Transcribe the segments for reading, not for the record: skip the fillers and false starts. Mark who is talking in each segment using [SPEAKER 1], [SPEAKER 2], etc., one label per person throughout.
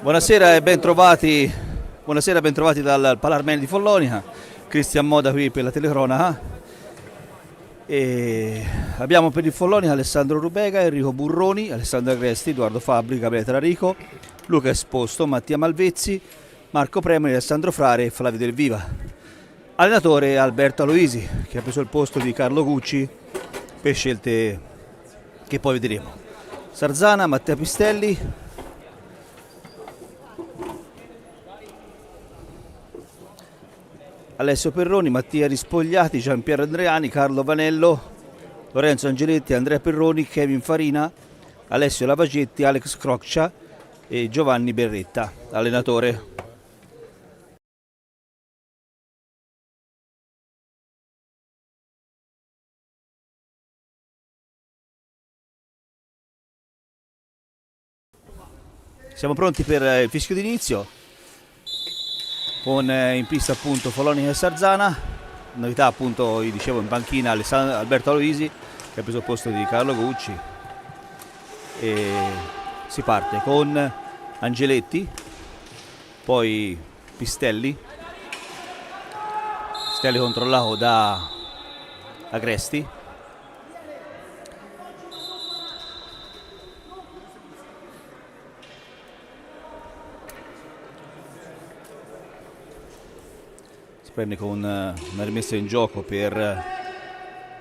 [SPEAKER 1] Buonasera e bentrovati dal Palarmen di Follonica. Cristian Moda qui per la telecronaca. E abbiamo per il Follonica Alessandro Rubega, Enrico Burroni, Alessandro Agresti, Edoardo Fabbri, Gabriele Talarico, Luca Esposto, Mattia Malvezzi, Marco Premoli, Alessandro Frare e Flavio Del Viva. Allenatore Alberto Aloisi, che ha preso il posto di Carlo Gucci per scelte che poi vedremo. Sarzana, Matteo Pistelli, Alessio Perroni, Mattia Rispogliati, Gianpiero Andreani, Carlo Vanello, Lorenzo Angeletti, Andrea Perroni, Kevin Farina, Alessio Lavagetti, Alex Croccia e Giovanni Berretta, allenatore. Siamo pronti per il fischio d'inizio con in pista appunto Follonica e Sarzana. Novità appunto, vi dicevo, in panchina Alberto Aloisi, che ha preso il posto di Carlo Gucci, e si parte con Angeletti, poi Pistelli controllato da Agresti, prende con una rimessa in gioco per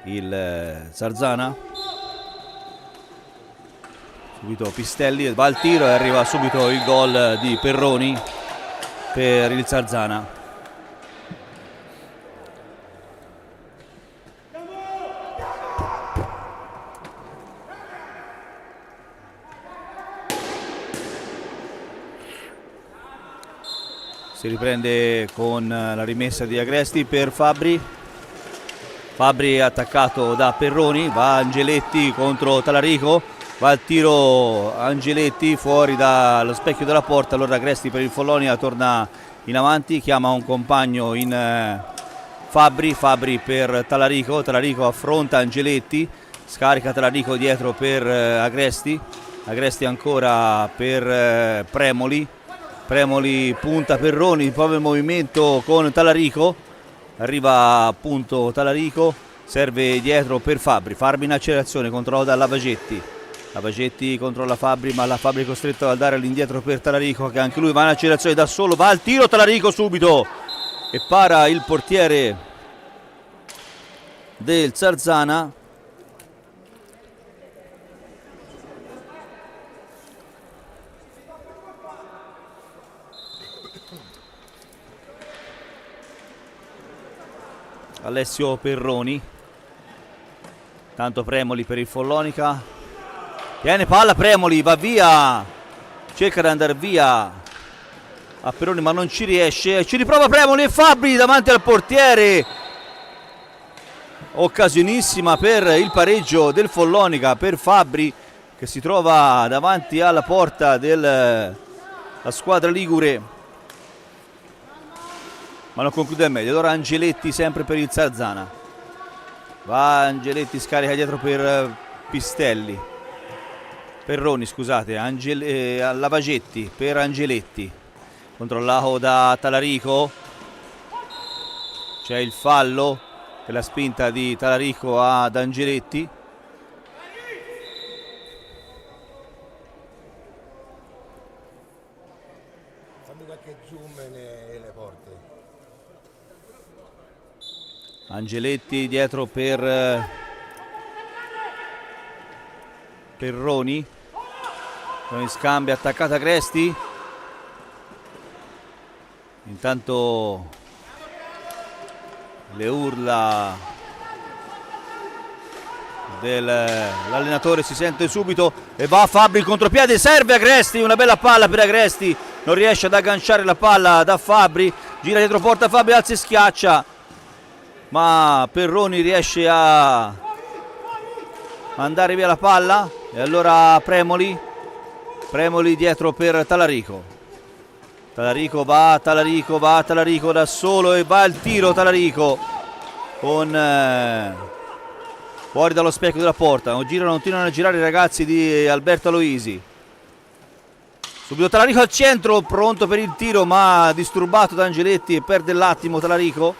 [SPEAKER 1] il Sarzana. Subito Pistelli, va al tiro e arriva subito il gol di Perroni per il Sarzana. Si riprende con la rimessa di Agresti per Fabbri. Fabbri attaccato da Perroni, va Angeletti contro Talarico, va al tiro Angeletti fuori dallo specchio della porta. Allora Agresti per il Follonica torna in avanti, chiama un compagno in Fabbri per Talarico affronta Angeletti, scarica Talarico dietro per Agresti ancora per Premoli punta Perroni, proprio il movimento con Talarico, arriva appunto Talarico, serve dietro per Fabbri in accelerazione, controlla da Lavagetti controlla Fabbri, ma la Fabbri è costretto a dare all'indietro per Talarico, che anche lui va in accelerazione da solo, va al tiro Talarico subito e para il portiere del Sarzana. Alessio Perroni, tanto Premoli per il Follonica, viene palla Premoli, va via, cerca di andare via a Perroni ma non ci riesce, ci riprova Premoli e Fabbri davanti al portiere, occasionissima per il pareggio del Follonica, per Fabbri che si trova davanti alla porta della squadra ligure, ma non conclude al meglio. Allora Angeletti sempre per il Sarzana, va Angeletti, scarica dietro per Perroni scusate, Lavagetti per Angeletti, controllato da Talarico, c'è il fallo per la spinta di Talarico ad Angeletti. Angeletti dietro per Perroni, con scambio, attaccata Agresti, intanto le urla dell'allenatore si sente subito e va Fabbri il contropiede, serve Agresti, una bella palla per Agresti, non riesce ad agganciare la palla da Fabbri, gira dietro porta Fabbri, alza e schiaccia, ma Perroni riesce a mandare via la palla e allora Premoli dietro per Talarico va da solo e va al tiro Talarico con fuori dallo specchio della porta, continuano a girare i ragazzi di Alberto Aloisi. Subito Talarico al centro, pronto per il tiro, ma disturbato da Angeletti e perde l'attimo Talarico.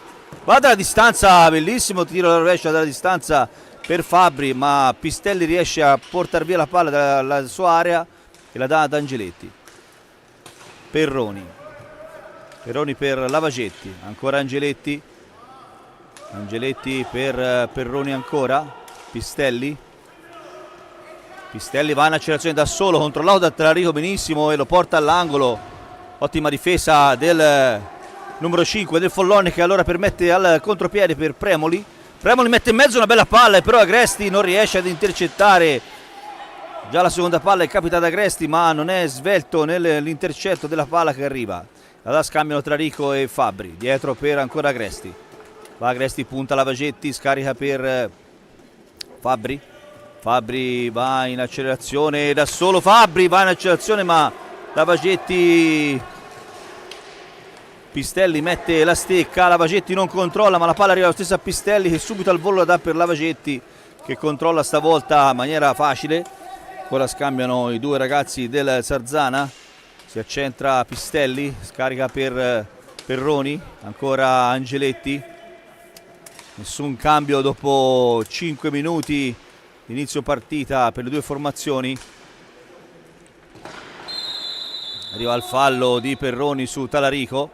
[SPEAKER 1] Va dalla distanza, bellissimo tiro alla rovescia dalla distanza per Fabbri, ma Pistelli riesce a portare via la palla dalla sua area e la dà ad Angeletti. Perroni per Lavagetti, ancora Angeletti per Perroni ancora, Pistelli va in accelerazione da solo, controllato da Talarico benissimo e lo porta all'angolo. Ottima difesa del numero 5 del Follone, che allora permette al contropiede per Premoli mette in mezzo una bella palla, però Agresti non riesce ad intercettare. Già la seconda palla è capitata ad Agresti, ma non è svelto nell'intercetto della palla che arriva. Allora scambiano Talarico e Fabbri, dietro per ancora Agresti. Va Agresti, punta Lavagetti, scarica per Fabbri va in accelerazione da solo, ma Lavagetti, Pistelli mette la stecca, Lavagetti non controlla, ma la palla arriva lo stesso a Pistelli, che subito al volo la dà per Lavagetti, che controlla stavolta in maniera facile. Ora scambiano i due ragazzi del Sarzana, si accentra Pistelli, scarica per Perroni, ancora Angeletti. Nessun cambio dopo 5 minuti inizio partita per le due formazioni. Arriva il fallo di Perroni su Talarico.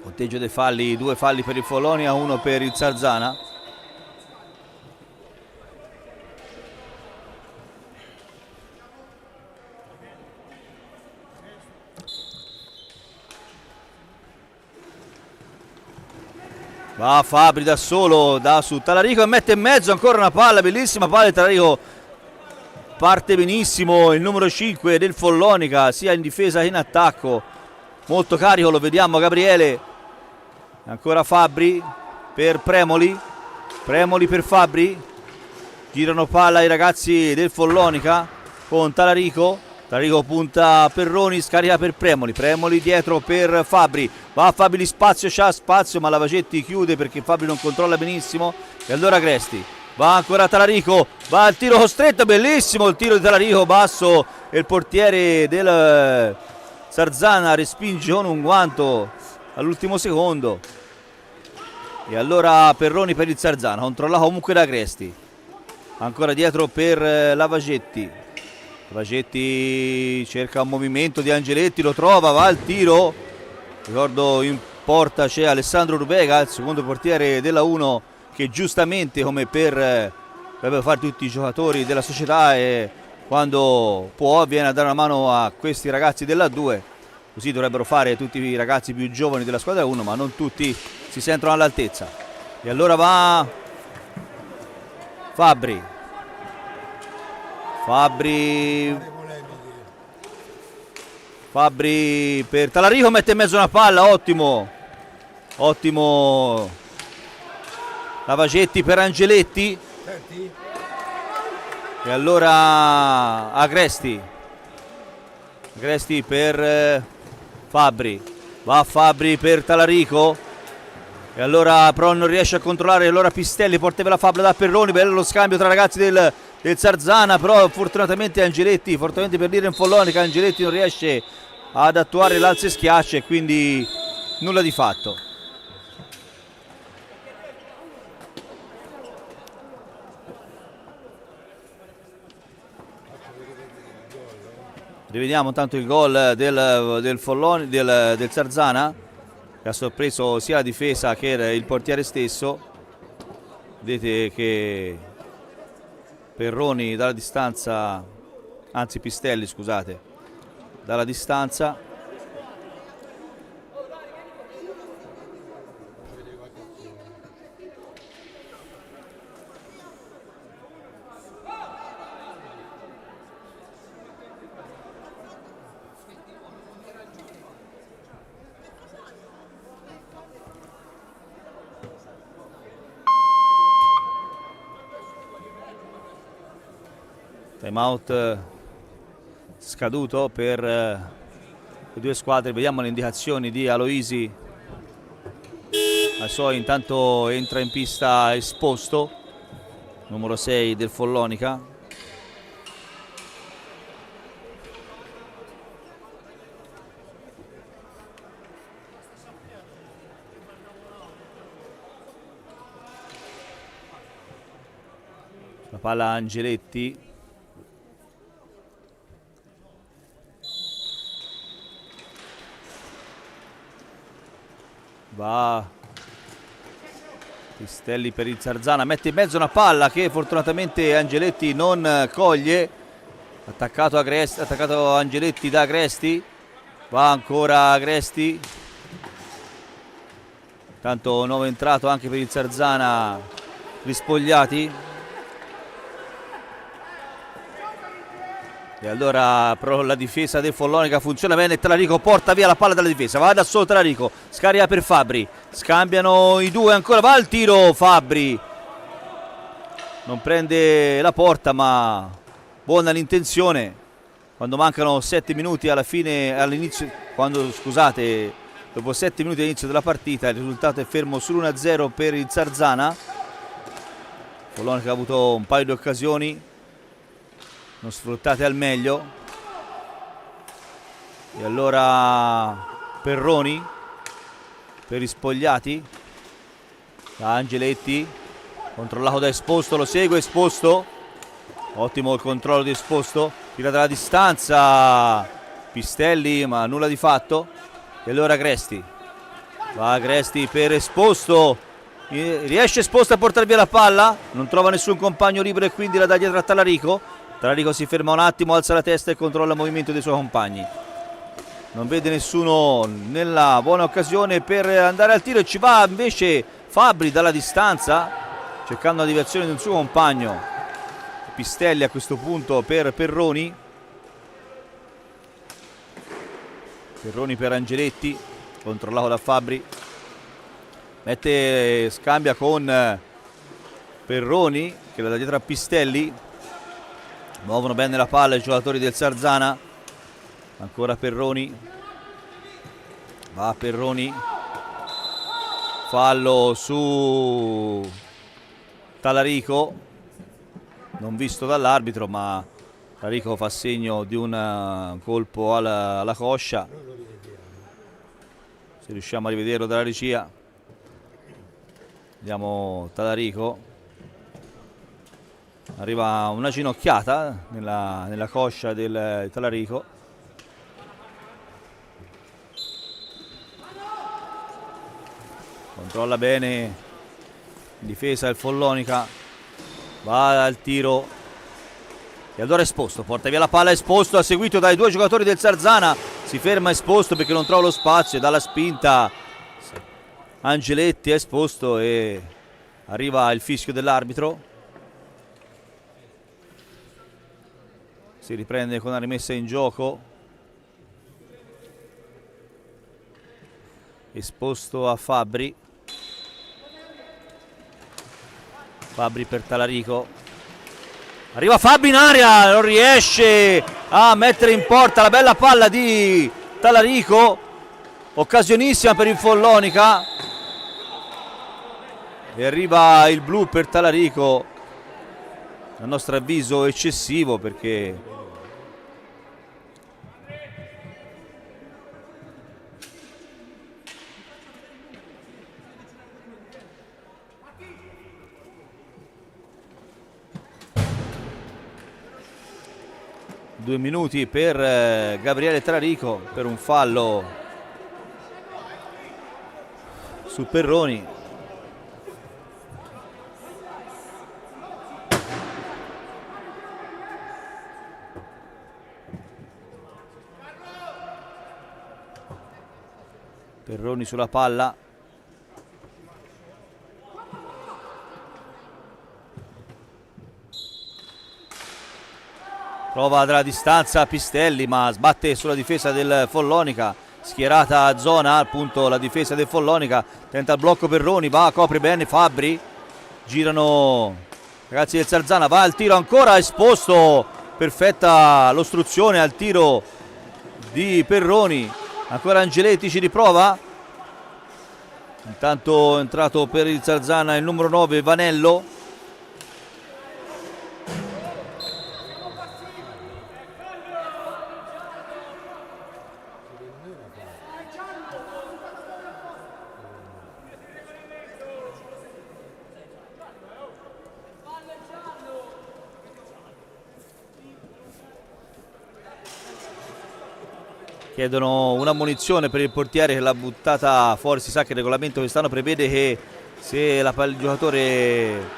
[SPEAKER 1] Conteggio dei falli, 2 falli per il Follonia, 1 per il Sarzana. Va Fabbri da solo, da su Talarico e mette in mezzo ancora una palla, bellissima palla di Talarico. Parte benissimo il numero 5 del Follonica, sia in difesa che in attacco. Molto carico, lo vediamo Gabriele. Ancora Fabbri per Premoli per Fabbri. Girano palla i ragazzi del Follonica con Talarico punta Perroni, scarica per Premoli dietro per Fabbri. Va Fabbri, spazio, c'ha spazio, ma Lavagetti chiude perché Fabbri non controlla benissimo. E allora Agresti, va ancora Talarico, va al tiro costretto, bellissimo il tiro di Talarico, basso, e il portiere del Sarzana respinge con un guanto all'ultimo secondo. E allora Perroni per il Sarzana, controlla comunque da Agresti. Ancora dietro per Lavagetti cerca un movimento di Angeletti, lo trova, va al tiro. Ricordo in porta c'è Alessandro Rubega, il secondo portiere della 1, che giustamente, come dovrebbero fare tutti i giocatori della società, e quando può viene a dare una mano a questi ragazzi della 2. Così dovrebbero fare tutti i ragazzi più giovani della squadra 1, ma non tutti si sentono all'altezza. E allora va Fabbri per Talarico, mette in mezzo una palla, ottimo Lavagetti per Angeletti. E allora Agresti per Fabbri, va Fabbri per Talarico. E allora però non riesce a controllare, allora Pistelli porta la Fabbri da Perroni, bello lo scambio tra ragazzi del Sarzana, però fortunatamente Angeletti, fortunatamente per dire in Follonica, Angeletti non riesce ad attuare l'alza e schiaccia e quindi nulla di fatto. Rivediamo tanto il gol del Sarzana, che ha sorpreso sia la difesa che il portiere stesso. Vedete che Perroni dalla distanza, anzi Pistelli scusate, dalla distanza time out scaduto per le due squadre. Vediamo le indicazioni di Aloisi. Intanto entra in pista Esposto, numero 6 del Follonica. La palla Angeletti. Va Pistelli per il Zarzana, mette in mezzo una palla che fortunatamente Angeletti non coglie. Attaccato Angeletti da Agresti. Va ancora Agresti. Tanto nuovo entrato anche per il Zarzana, Rispogliati. E allora però la difesa del Follonica funziona bene. Talarico porta via la palla dalla difesa, va da solo Talarico, scarica per Fabbri, scambiano i due ancora, va al tiro Fabbri, non prende la porta ma buona l'intenzione. Quando mancano 7 minuti alla fine, all'inizio, dopo 7 minuti all'inizio della partita, il risultato è fermo sull'1-0 per il Zarzana. Follonica ha avuto un paio di occasioni non sfruttate al meglio. E allora Perroni per Rispogliati, da Angeletti, controllato da Esposto, lo segue Esposto, ottimo il controllo di Esposto, tira dalla distanza Pistelli ma nulla di fatto. E allora Agresti, va Agresti per Esposto, riesce Esposto a portare via la palla, non trova nessun compagno libero e quindi la dà dietro a Talarico. Talarico si ferma un attimo, alza la testa e controlla il movimento dei suoi compagni. Non vede nessuno nella buona occasione per andare al tiro e ci va invece Fabbri dalla distanza, cercando la diversione di un suo compagno. Pistelli a questo punto per Perroni. Perroni per Angeletti, controllato da Fabbri. Scambia con Perroni che la dà dietro a Pistelli. Muovono bene la palla i giocatori del Zarzana. Ancora Perroni, va Perroni, fallo su Talarico, non visto dall'arbitro ma Talarico fa segno di un colpo alla coscia. Se riusciamo a rivederlo dalla regia, vediamo Talarico, arriva una ginocchiata nella coscia del Talarico. Controlla bene in difesa il Follonica, va al tiro e allora Esposto porta via la palla. Esposto seguito dai due giocatori del Zarzana, si ferma Esposto perché non trova lo spazio, dalla spinta Angeletti è Esposto e arriva il fischio dell'arbitro. Si riprende con una rimessa in gioco. Esposto a Fabbri. Fabbri per Talarico. Arriva Fabbri in area, non riesce a mettere in porta la bella palla di Talarico. Occasionissima per il Follonica. E arriva il blu per Talarico. A nostro avviso eccessivo perché due minuti per Gabriele Talarico per un fallo su Perroni. Perroni sulla palla. Prova dalla distanza Pistelli ma sbatte sulla difesa del Follonica, schierata a zona appunto la difesa del Follonica, tenta il blocco Perroni, va, copre bene Fabbri, girano ragazzi del Zarzana, va al tiro ancora Esposto, perfetta l'ostruzione al tiro di Perroni. Ancora Angeletti ci riprova, intanto è entrato per il Zarzana il numero 9 Vanello. Chiedono una munizione per il portiere che l'ha buttata fuori. Si sa che il regolamento quest'anno prevede che se il giocatore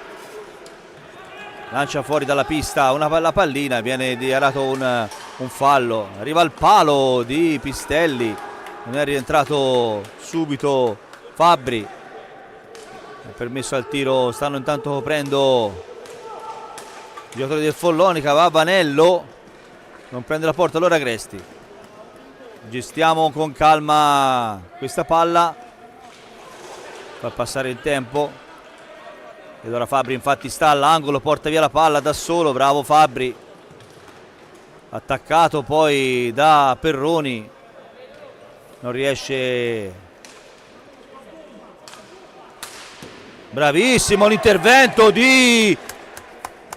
[SPEAKER 1] lancia fuori dalla pista la pallina viene dichiarato un fallo. Arriva il palo di Pistelli, non è rientrato subito Fabbri, è permesso al tiro. Stanno intanto coprendo i giocatori del Follonica. Va Vanello, non prende la porta, allora Agresti. Gestiamo con calma questa palla, fa passare il tempo. Ed ora Fabbri infatti sta all'angolo, porta via la palla da solo, bravo Fabbri. Attaccato poi da Perroni, non riesce. Bravissimo l'intervento di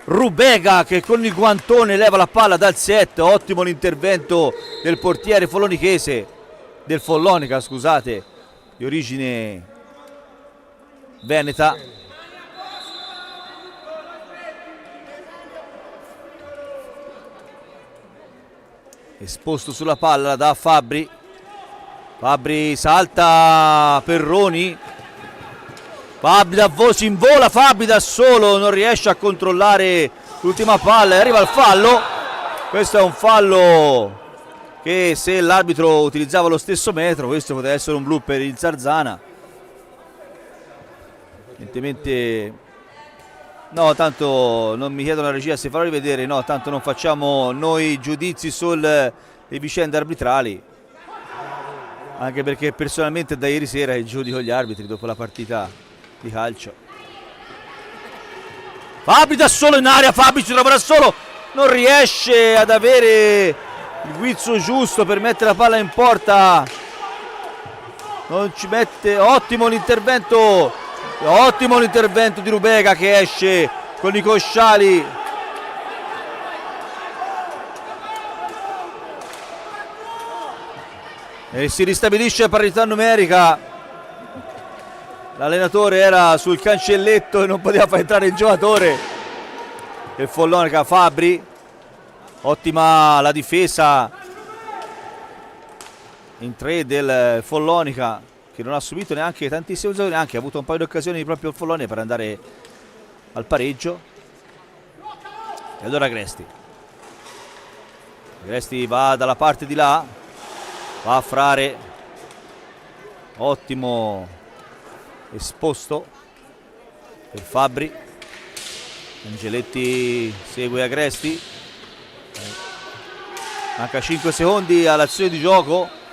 [SPEAKER 1] Rubega che con il guantone leva la palla dal set. Ottimo l'intervento del portiere follonichese, del Follonica scusate, di origine veneta. Esposto sulla palla da Fabbri. Fabbri salta, Perroni. Fabbri da voce in vola, Fabbri da solo non riesce a controllare l'ultima palla e arriva il fallo. Questo è un fallo che, se l'arbitro utilizzava lo stesso metro, questo poteva essere un blu per il Sarzana. Evidentemente no, tanto non mi chiedono la regia se farò rivedere, no, tanto non facciamo noi giudizi sulle vicende arbitrali, anche perché personalmente da ieri sera giudico gli arbitri dopo la partita di calcio. Fabbri da solo in area, Fabbri ci trova da solo, non riesce ad avere il guizzo giusto per mettere la palla in porta, non ci mette. Ottimo l'intervento di Rubega che esce con i cosciali. E si ristabilisce a parità numerica. L'allenatore era sul cancelletto e non poteva far entrare il giocatore del Follonica, Fabbri. Ottima la difesa in tre del Follonica, che non ha subito neanche tantissime occasioni, anche ha avuto un paio di occasioni proprio il Follonia per andare al pareggio. E allora Agresti va dalla parte di là, va a Frare, ottimo esposto per Fabbri. Angeletti segue Agresti, manca 5 secondi all'azione di gioco.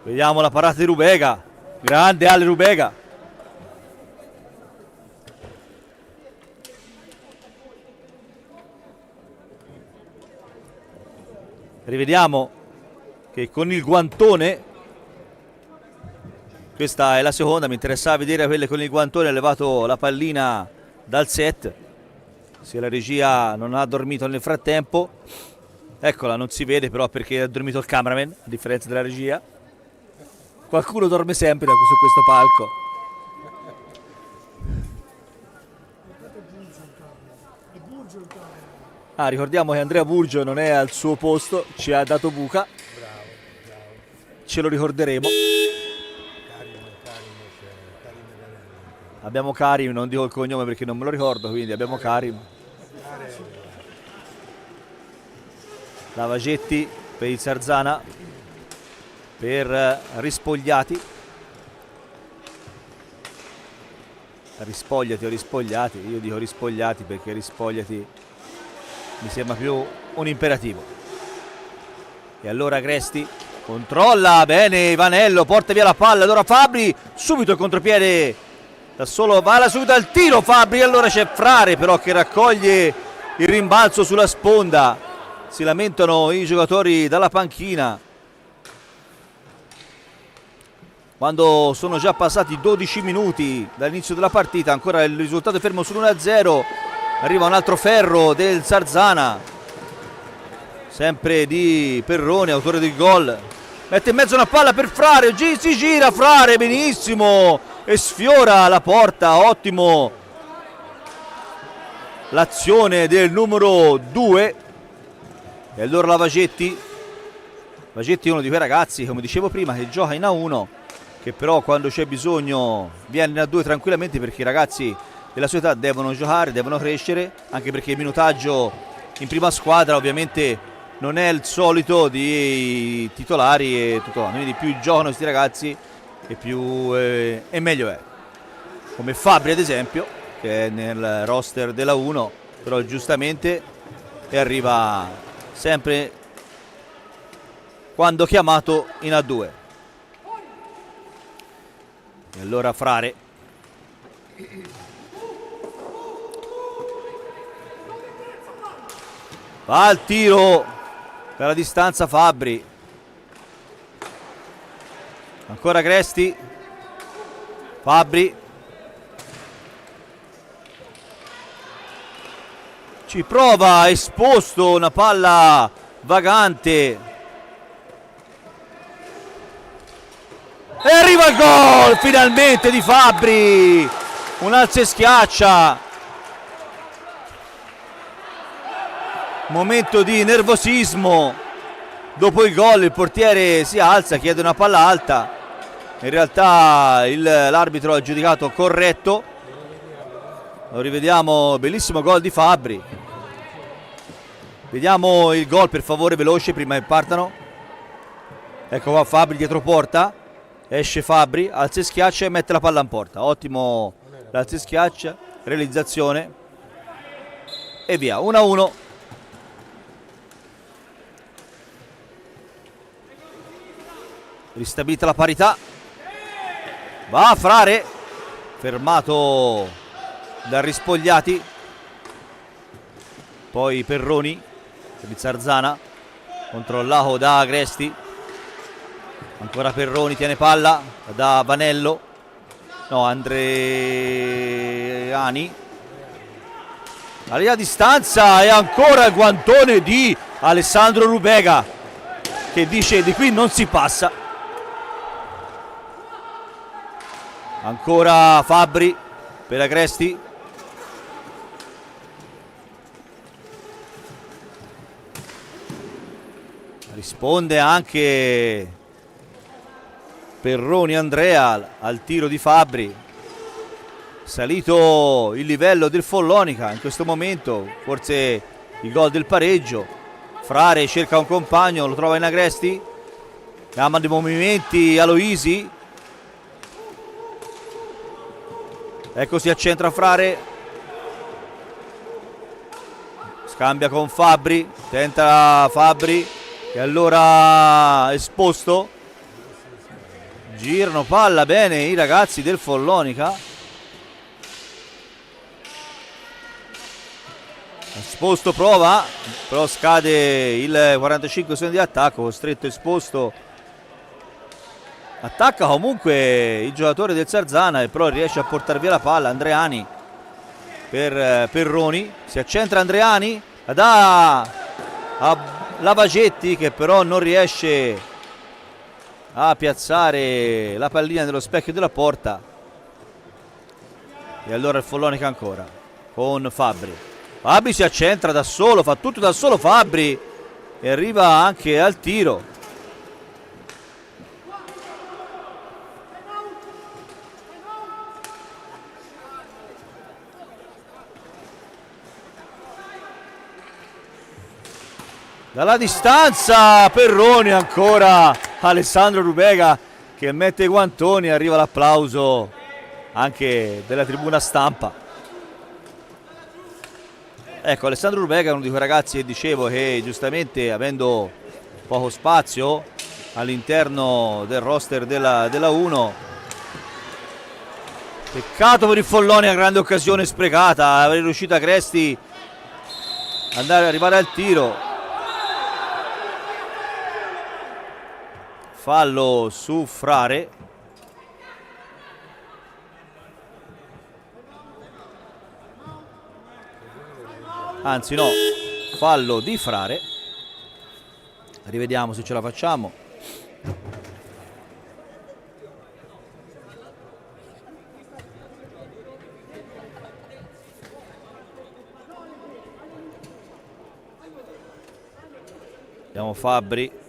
[SPEAKER 1] Vediamo la parata di Rubega, grande Ale Rubega. Rivediamo che con il guantone, questa è la seconda, mi interessava vedere quelle con il guantone, ha levato la pallina dal set, se la regia non ha dormito nel frattempo. Eccola, non si vede però perché ha dormito il cameraman, a differenza della regia. Qualcuno dorme sempre su questo palco. Ah, ricordiamo che Andrea Burgio non è al suo posto, ci ha dato buca. Ce lo ricorderemo. Abbiamo Karim, non dico il cognome perché non me lo ricordo, quindi abbiamo Karim. Lavagetti per il Sarzana, per Rispogliati. Rispogliati o Rispogliati, io dico Rispogliati perché Rispogliati mi sembra più un imperativo. E allora Agresti controlla bene Vanello, porta via la palla, allora Fabbri, subito il contropiede da solo, va subito al tiro Fabbri, allora c'è Frare però che raccoglie il rimbalzo sulla sponda. Si lamentano i giocatori dalla panchina quando sono già passati 12 minuti dall'inizio della partita, ancora il risultato è fermo sull'1-0. Arriva un altro ferro del Sarzana. sempre di Perroni, autore del gol. Mette in mezzo una palla per Frare, si gira Frare benissimo e sfiora la porta. Ottimo l'azione del numero 2. E allora la Vagetti è uno di quei ragazzi, come dicevo prima, che gioca in A1, che però quando c'è bisogno viene in A2 tranquillamente, perché i ragazzi della sua età devono giocare, devono crescere, anche perché il minutaggio in prima squadra ovviamente non è il solito di titolari e tutto, quindi più giocano questi ragazzi e meglio è. Come Fabri ad esempio, che è nel roster della 1, però giustamente arriva sempre quando chiamato in A2. E allora Frare va al tiro per la distanza. Fabri, ancora Cresti, Fabri ci prova, esposto, una palla vagante e arriva il gol finalmente di Fabri, un alza e schiaccia, momento di nervosismo. Dopo il gol il portiere si alza, chiede una palla alta, in realtà l'arbitro ha giudicato corretto. Lo rivediamo, bellissimo gol di Fabri. Vediamo il gol per favore, veloce, prima che partano. Ecco qua Fabri dietro porta, esce Fabri, alza e schiaccia e mette la palla in porta. Ottimo l'alza e schiaccia, realizzazione e via, 1-1. Ristabilita la parità, va Frare, fermato da Rispogliati, poi Perroni di Zarzana, controllato da Agresti, ancora Perroni, tiene palla da Vanello, no, Andreani, alla distanza, e ancora il guantone di Alessandro Rubega che dice di qui non si passa. Ancora Fabri per Agresti, risponde anche Perroni Andrea al tiro di Fabri. Salito il livello del Follonica in questo momento, forse il gol del pareggio. Frare cerca un compagno, lo trova in Agresti, ama dei movimenti Aloisi, ecco si accentra Frare, scambia con Fabri, tenta Fabri e allora esposto, girano palla bene i ragazzi del Follonica. Esposto prova, però scade il 45 secondi di attacco, costretto esposto. Attacca comunque il giocatore del Zarzana e però riesce a portare via la palla. Andreani per Perroni, si accentra Andreani, la dà a Lavagetti che però non riesce a piazzare la pallina nello specchio della porta. E allora il Follonica ancora con Fabri. Fabri si accentra da solo, fa tutto da solo Fabri e arriva anche al tiro. Dalla distanza Perroni, ancora Alessandro Rubega che mette i guantoni, arriva l'applauso anche della tribuna stampa. Ecco, Alessandro Rubega è uno di quei ragazzi che dicevo che giustamente avendo poco spazio all'interno del roster della 1, peccato per il Follonia, grande occasione sprecata, avrei riuscito a Cresti arrivare al tiro. Fallo su Frare. Anzi no, fallo di Frare. Rivediamo se ce la facciamo. Vediamo Fabbri.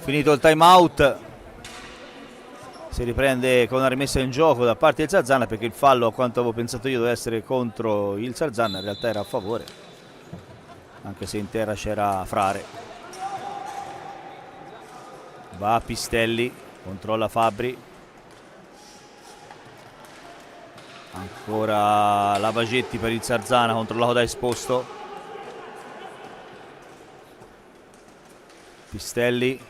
[SPEAKER 1] Finito il time out, si riprende con una rimessa in gioco da parte del Sarzana, perché il fallo, a quanto avevo pensato io, doveva essere contro il Sarzana, in realtà era a favore, anche se in terra c'era Frare. Va Pistelli, controlla Fabbri, ancora Lavagetti per il Sarzana, controllato da Esposto. Pistelli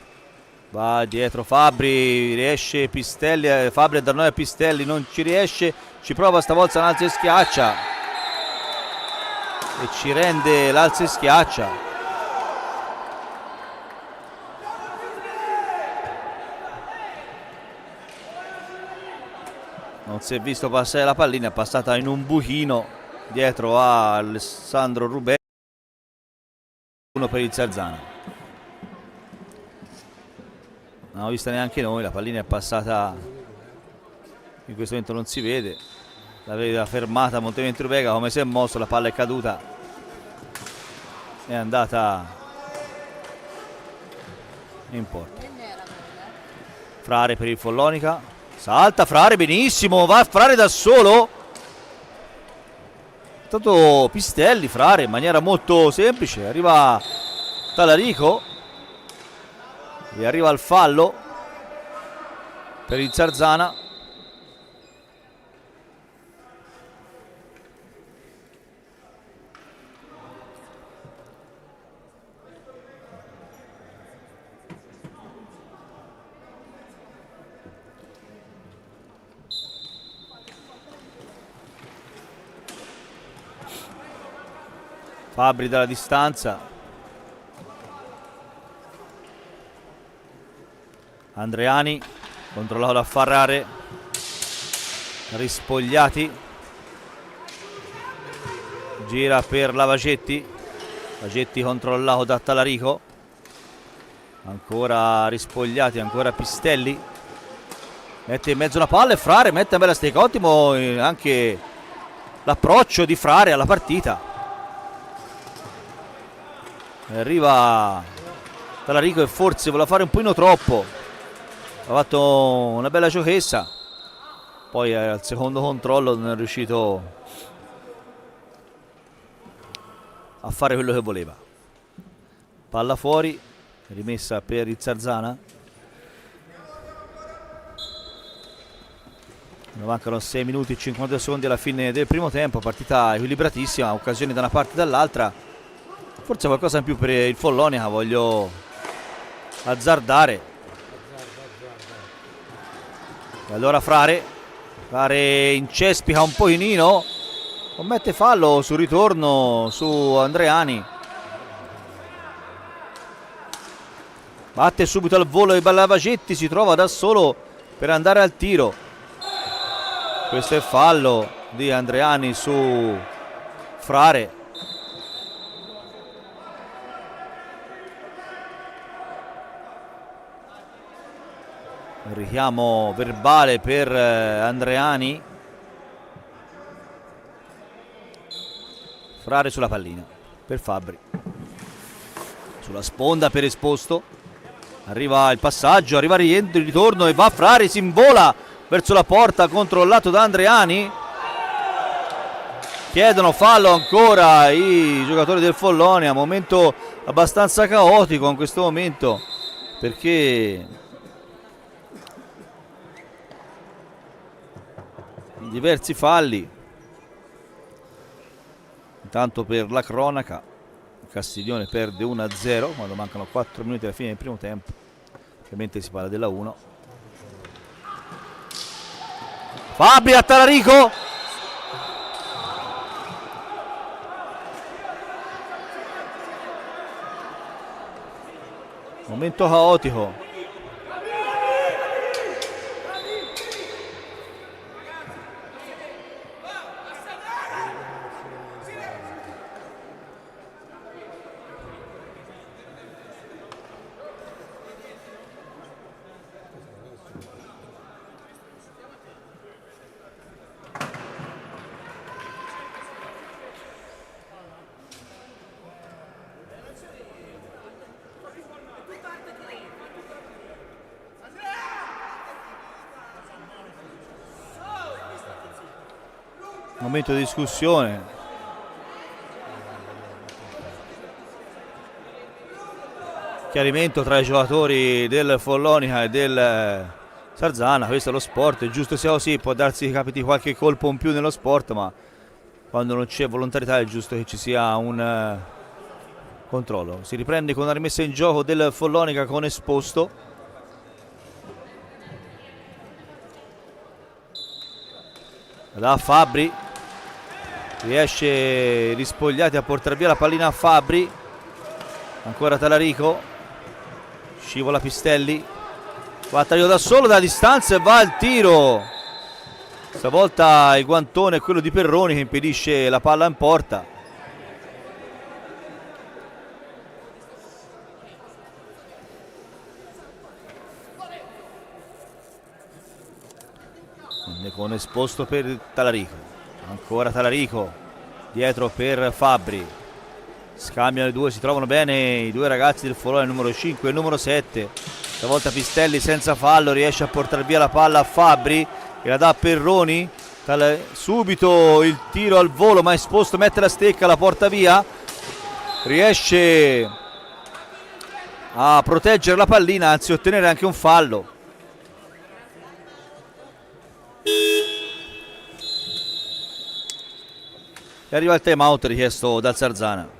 [SPEAKER 1] va dietro Fabbri, riesce Pistelli, Fabbri a dar noi a Pistelli, non ci riesce, ci prova stavolta l'alza e schiaccia e ci rende l'alza e schiaccia. Non si è visto passare la pallina, è passata in un buchino dietro a Alessandro Rubè, uno per il Sarzana. Non l'ho vista neanche noi, la pallina è passata, in questo momento non si vede, l'aveva fermata Monteventre Vega, come si è mosso, la palla è caduta, è andata in porta. Frare per il Follonica, salta Frare benissimo, va Frare da solo, tanto Pistelli, Frare in maniera molto semplice, arriva Talarico e arriva il fallo per il Sarzana. Fabbri dalla distanza, Andreani controllato da Farrare, Rispogliati, gira per Lavagetti, Lavagetti controllato da Talarico, ancora Rispogliati, ancora Pistelli, mette in mezzo la palla e Frare mette a bella stecca. Ottimo anche l'approccio di Frare alla partita. Arriva Talarico e forse voleva fare un pochino troppo, ha fatto una bella giochessa, poi al secondo controllo non è riuscito a fare quello che voleva. Palla fuori, rimessa per il Sarzana. Mancano 6 minuti e 52 secondi alla fine del primo tempo, partita equilibratissima, occasioni da una parte e dall'altra. Forse qualcosa in più per il Follonica, voglio azzardare. E allora Frare incespica un pochino, commette fallo sul ritorno su Andreani. Batte subito al volo e Lavagetti si trova da solo per andare al tiro. Questo è fallo di Andreani su Frare. Un richiamo verbale per Andreani. Frare sulla pallina per Fabbri, sulla sponda per Esposto, arriva il passaggio, arriva il ritorno e va Frare, si invola verso la porta, controllato da Andreani, chiedono fallo ancora i giocatori del Follonia. Momento abbastanza caotico in questo momento, perché diversi falli. Intanto per la cronaca Castiglione perde 1-0 quando mancano 4 minuti alla fine del primo tempo, ovviamente si parla della 1. Fabbri a Talarico, momento caotico. Momento di discussione. Chiarimento tra i giocatori del Follonia e del Sarzana. Questo è lo sport, è giusto sia così, può darsi che capiti qualche colpo in più nello sport, ma quando non c'è volontarietà è giusto che ci sia un controllo. Si riprende con una rimessa in gioco del Follonica con Esposto. Da Fabbri, riesce Rispogliati a portare via la pallina a Fabbri. Ancora Talarico, scivola Pistelli, va a taglio da solo da distanza e va al tiro. Stavolta il guantone è quello di Perroni che impedisce la palla in porta. Con Esposto per Talarico, ancora Talarico dietro per Fabbri, scambiano i due, si trovano bene i due ragazzi del Follonia, il numero 5 e il numero 7. Stavolta Pistelli senza fallo riesce a portare via la palla a Fabbri che la dà a Perroni. Subito il tiro al volo, ma Esposto mette la stecca, la porta via, riesce a proteggere la pallina, anzi ottenere anche un fallo. E arriva il time out richiesto dal Sarzana.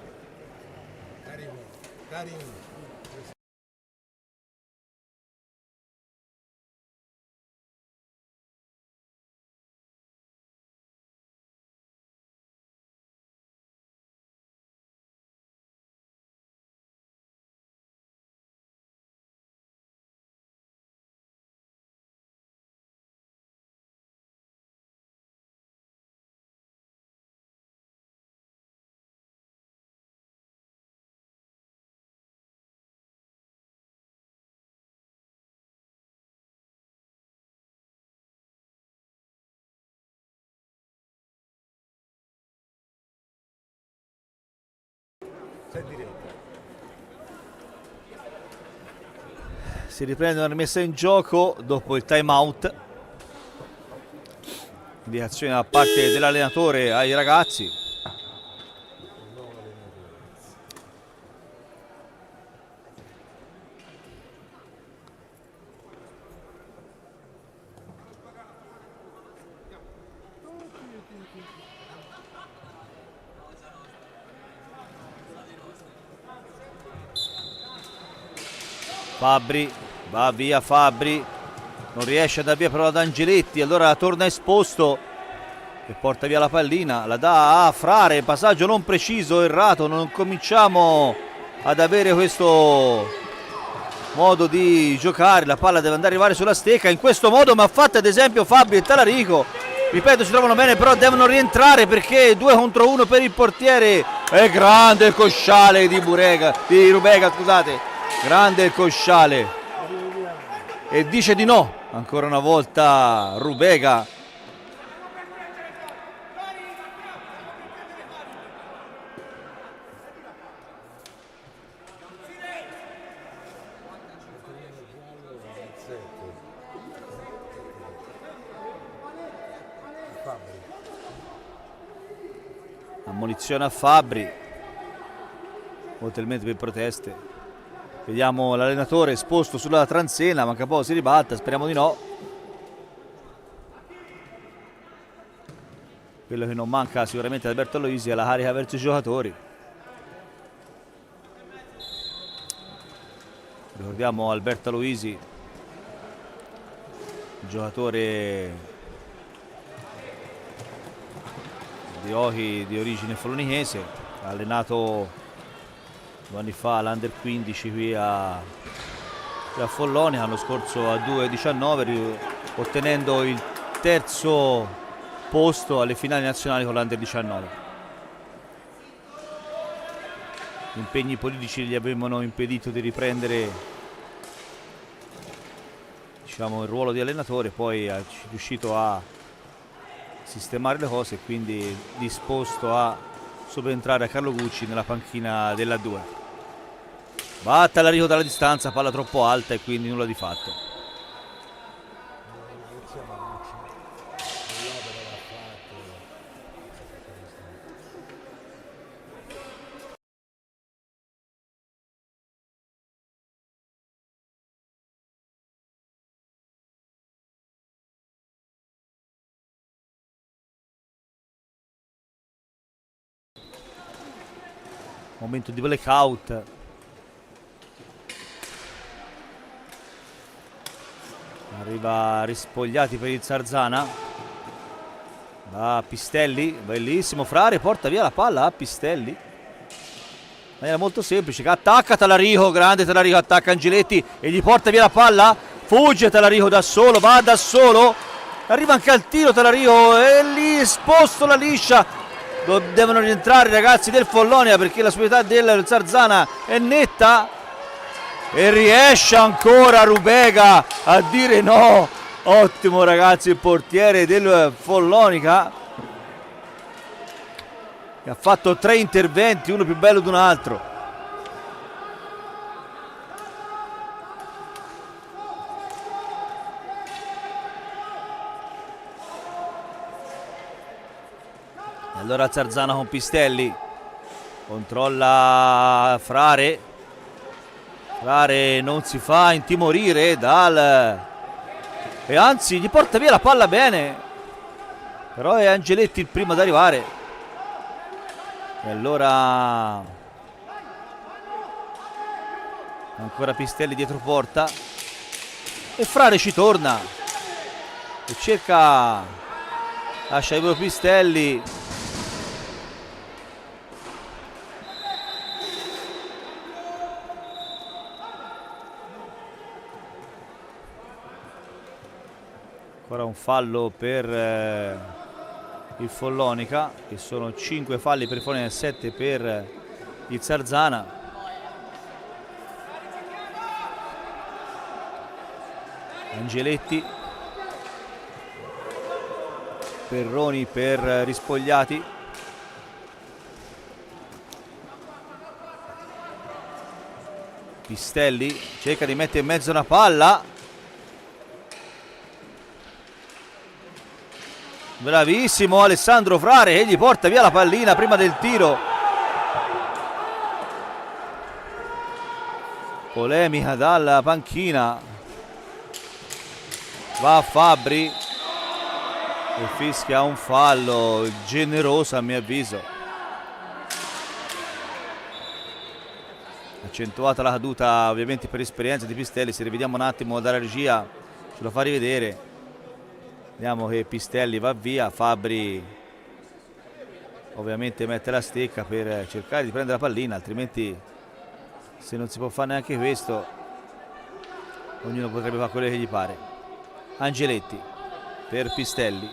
[SPEAKER 1] Si riprende una rimessa in gioco dopo il time out. Indicazione da parte dell'allenatore ai ragazzi. Fabbri, va via Fabbri, non riesce a dar via però ad Angeletti, allora torna Esposto e porta via la pallina, la dà a Frare, passaggio non preciso, errato, non cominciamo ad avere questo modo di giocare, la palla deve andare a arrivare sulla stecca, in questo modo mi ha fatto ad esempio Fabbri e Talarico, ripeto si trovano bene però devono rientrare perché 2 contro 1 per il portiere, è grande il cosciale di Rubega, scusate. Grande il cosciale e dice di no ancora una volta Rubega. Ammonizione a Fabbri, molto per proteste. Vediamo l'allenatore esposto sulla transena, manca poco si ribalta, speriamo di no. Quello che non manca sicuramente ad Alberto Aloisi è la carica verso i giocatori. Ricordiamo Alberto Aloisi, giocatore di hockey di origine folonichese, ha allenato 2 anni fa l'Under 15 qui a Follonia, l'anno scorso a 2-19, ottenendo il terzo posto alle finali nazionali con l'Under 19. Gli impegni politici gli avevano impedito di riprendere, diciamo, il ruolo di allenatore, poi è riuscito a sistemare le cose e quindi disposto a subentrare a Carlo Gucci nella panchina della 2. Va Talarico dalla distanza, palla troppo alta e quindi nulla di fatto. Momento di blackout. Arriva Rispogliati per il Sarzana. Va Pistelli, bellissimo Frare, porta via la palla a Pistelli. In maniera molto semplice, che attacca Talarico, grande Talarico, attacca Angeletti e gli porta via la palla. Fugge Talarico da solo, va da solo. Arriva anche al tiro Talarico e lì sposto la liscia. Devono rientrare i ragazzi del Follonia perché la superiorità del Sarzana è netta. E riesce ancora Rubega a dire no. Ottimo ragazzi il portiere del Follonica, che ha fatto 3 interventi, uno più bello di un altro. E allora Zarzana con Pistelli, controlla Frare. Frare non si fa intimorire e anzi gli porta via la palla bene, però è Angeletti il primo ad arrivare. E allora ancora Pistelli dietro porta e Frare ci torna e cerca, lascia libero Pistelli. Ancora un fallo per il Follonica, che sono 5 falli per il Follonica e 7 per il Zarzana. Angeletti, Perroni per Rispogliati. Pistelli cerca di mettere in mezzo una palla. Bravissimo Alessandro Frare che gli porta via la pallina prima del tiro. Polemica dalla panchina. Va Fabbri e fischia un fallo generoso a mio avviso. Accentuata la caduta ovviamente per esperienza di Pistelli. Se rivediamo un attimo dalla regia ce lo fa rivedere. Vediamo che Pistelli va via, Fabbri ovviamente mette la stecca per cercare di prendere la pallina, altrimenti se non si può fare neanche questo ognuno potrebbe fare quello che gli pare. Angeletti per Pistelli.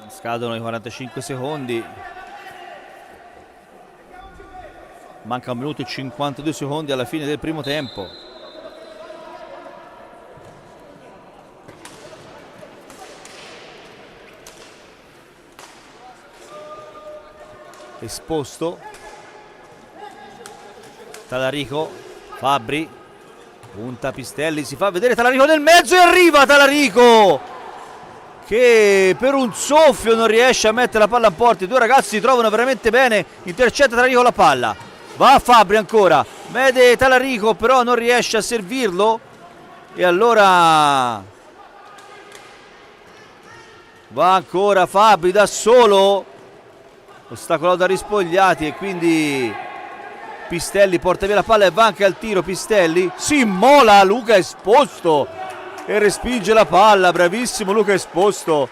[SPEAKER 1] Scadono i 45 secondi. Manca 1 minuto e 52 secondi alla fine del primo tempo. Esposto Talarico, Fabbri, Punta Pistelli, si fa vedere Talarico nel mezzo e arriva Talarico che per un soffio non riesce a mettere la palla in porta. I due ragazzi si trovano veramente bene, intercetta Talarico la palla, va Fabbri ancora, vede Talarico però non riesce a servirlo e allora va ancora Fabbri da solo, ostacolato da Rispogliati e quindi Pistelli porta via la palla e va anche al tiro. Pistelli si immola Luca Esposto e respinge la palla, bravissimo Luca Esposto.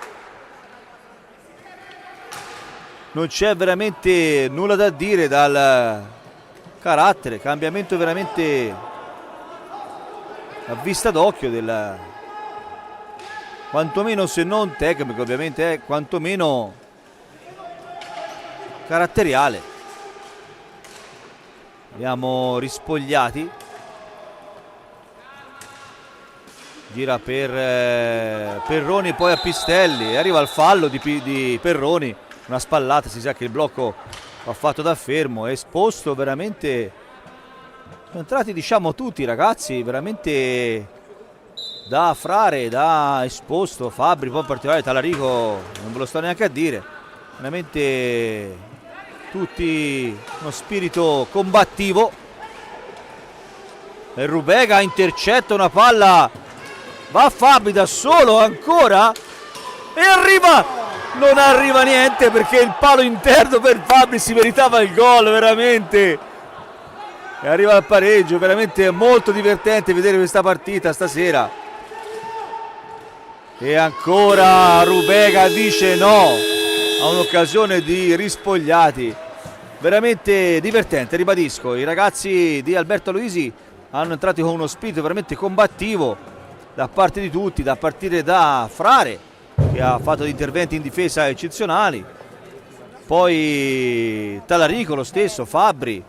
[SPEAKER 1] Non c'è veramente nulla da dire dal carattere, cambiamento veramente a vista d'occhio del, quantomeno se non tecnico ovviamente è quantomeno caratteriale. Abbiamo Rispogliati, gira per Perroni, poi a Pistelli e arriva il fallo di Perroni, una spallata, si sa che il blocco va fatto da fermo. Esposto veramente, sono entrati diciamo tutti i ragazzi veramente da Frare, da Esposto, Fabbri, poi in particolare Talarico non ve lo sto neanche a dire, veramente tutti uno spirito combattivo. E Rubega intercetta una palla, va Fabbri da solo ancora e arriva, non arriva niente perché il palo interno per Fabbri si meritava il gol veramente, e arriva al pareggio. Veramente molto divertente vedere questa partita stasera. E ancora Rubega dice no a un'occasione di Rispogliati. Veramente divertente, ribadisco, i ragazzi di Alberto Aloisi hanno entrato con uno spirito veramente combattivo da parte di tutti, da partire da Frare che ha fatto degli interventi in difesa eccezionali, poi Talarico lo stesso, Fabbri,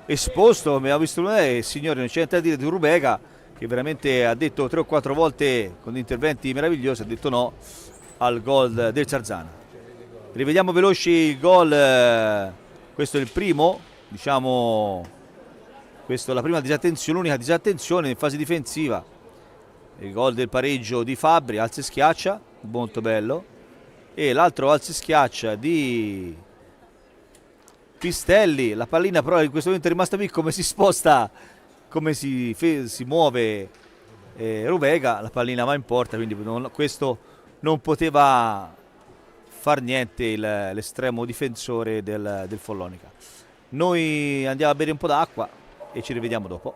[SPEAKER 1] Esposto come ha visto lei, signore, non c'è niente da dire di Rubega che veramente ha detto 3 o 4 volte con interventi meravigliosi, ha detto no al gol del Sarzana. Rivediamo veloci il gol. Questo è il primo, diciamo, questa è la prima disattenzione, l'unica disattenzione in fase difensiva. Il gol del pareggio di Fabbri, alza e schiaccia, molto bello. E l'altro alza e schiaccia di Pistelli, la pallina però in questo momento è rimasta qui, come si sposta, come si muove Rubega, la pallina va in porta, quindi questo non poteva far niente l'estremo difensore del Follonica. Noi andiamo a bere un po' d'acqua e ci rivediamo dopo.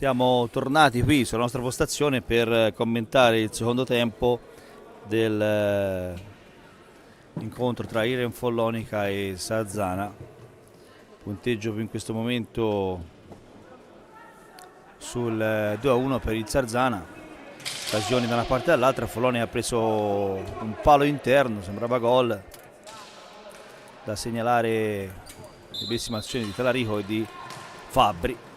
[SPEAKER 1] Siamo tornati qui sulla nostra postazione per commentare il secondo tempo del incontro tra Irem Follonica e Sarzana. Punteggio in questo momento sul 2-1 per il Sarzana. Occasioni da una parte e dall'altra. Follonica ha preso un palo interno, sembrava gol. Da segnalare le bellissime azioni di Talarico e di Fabbri.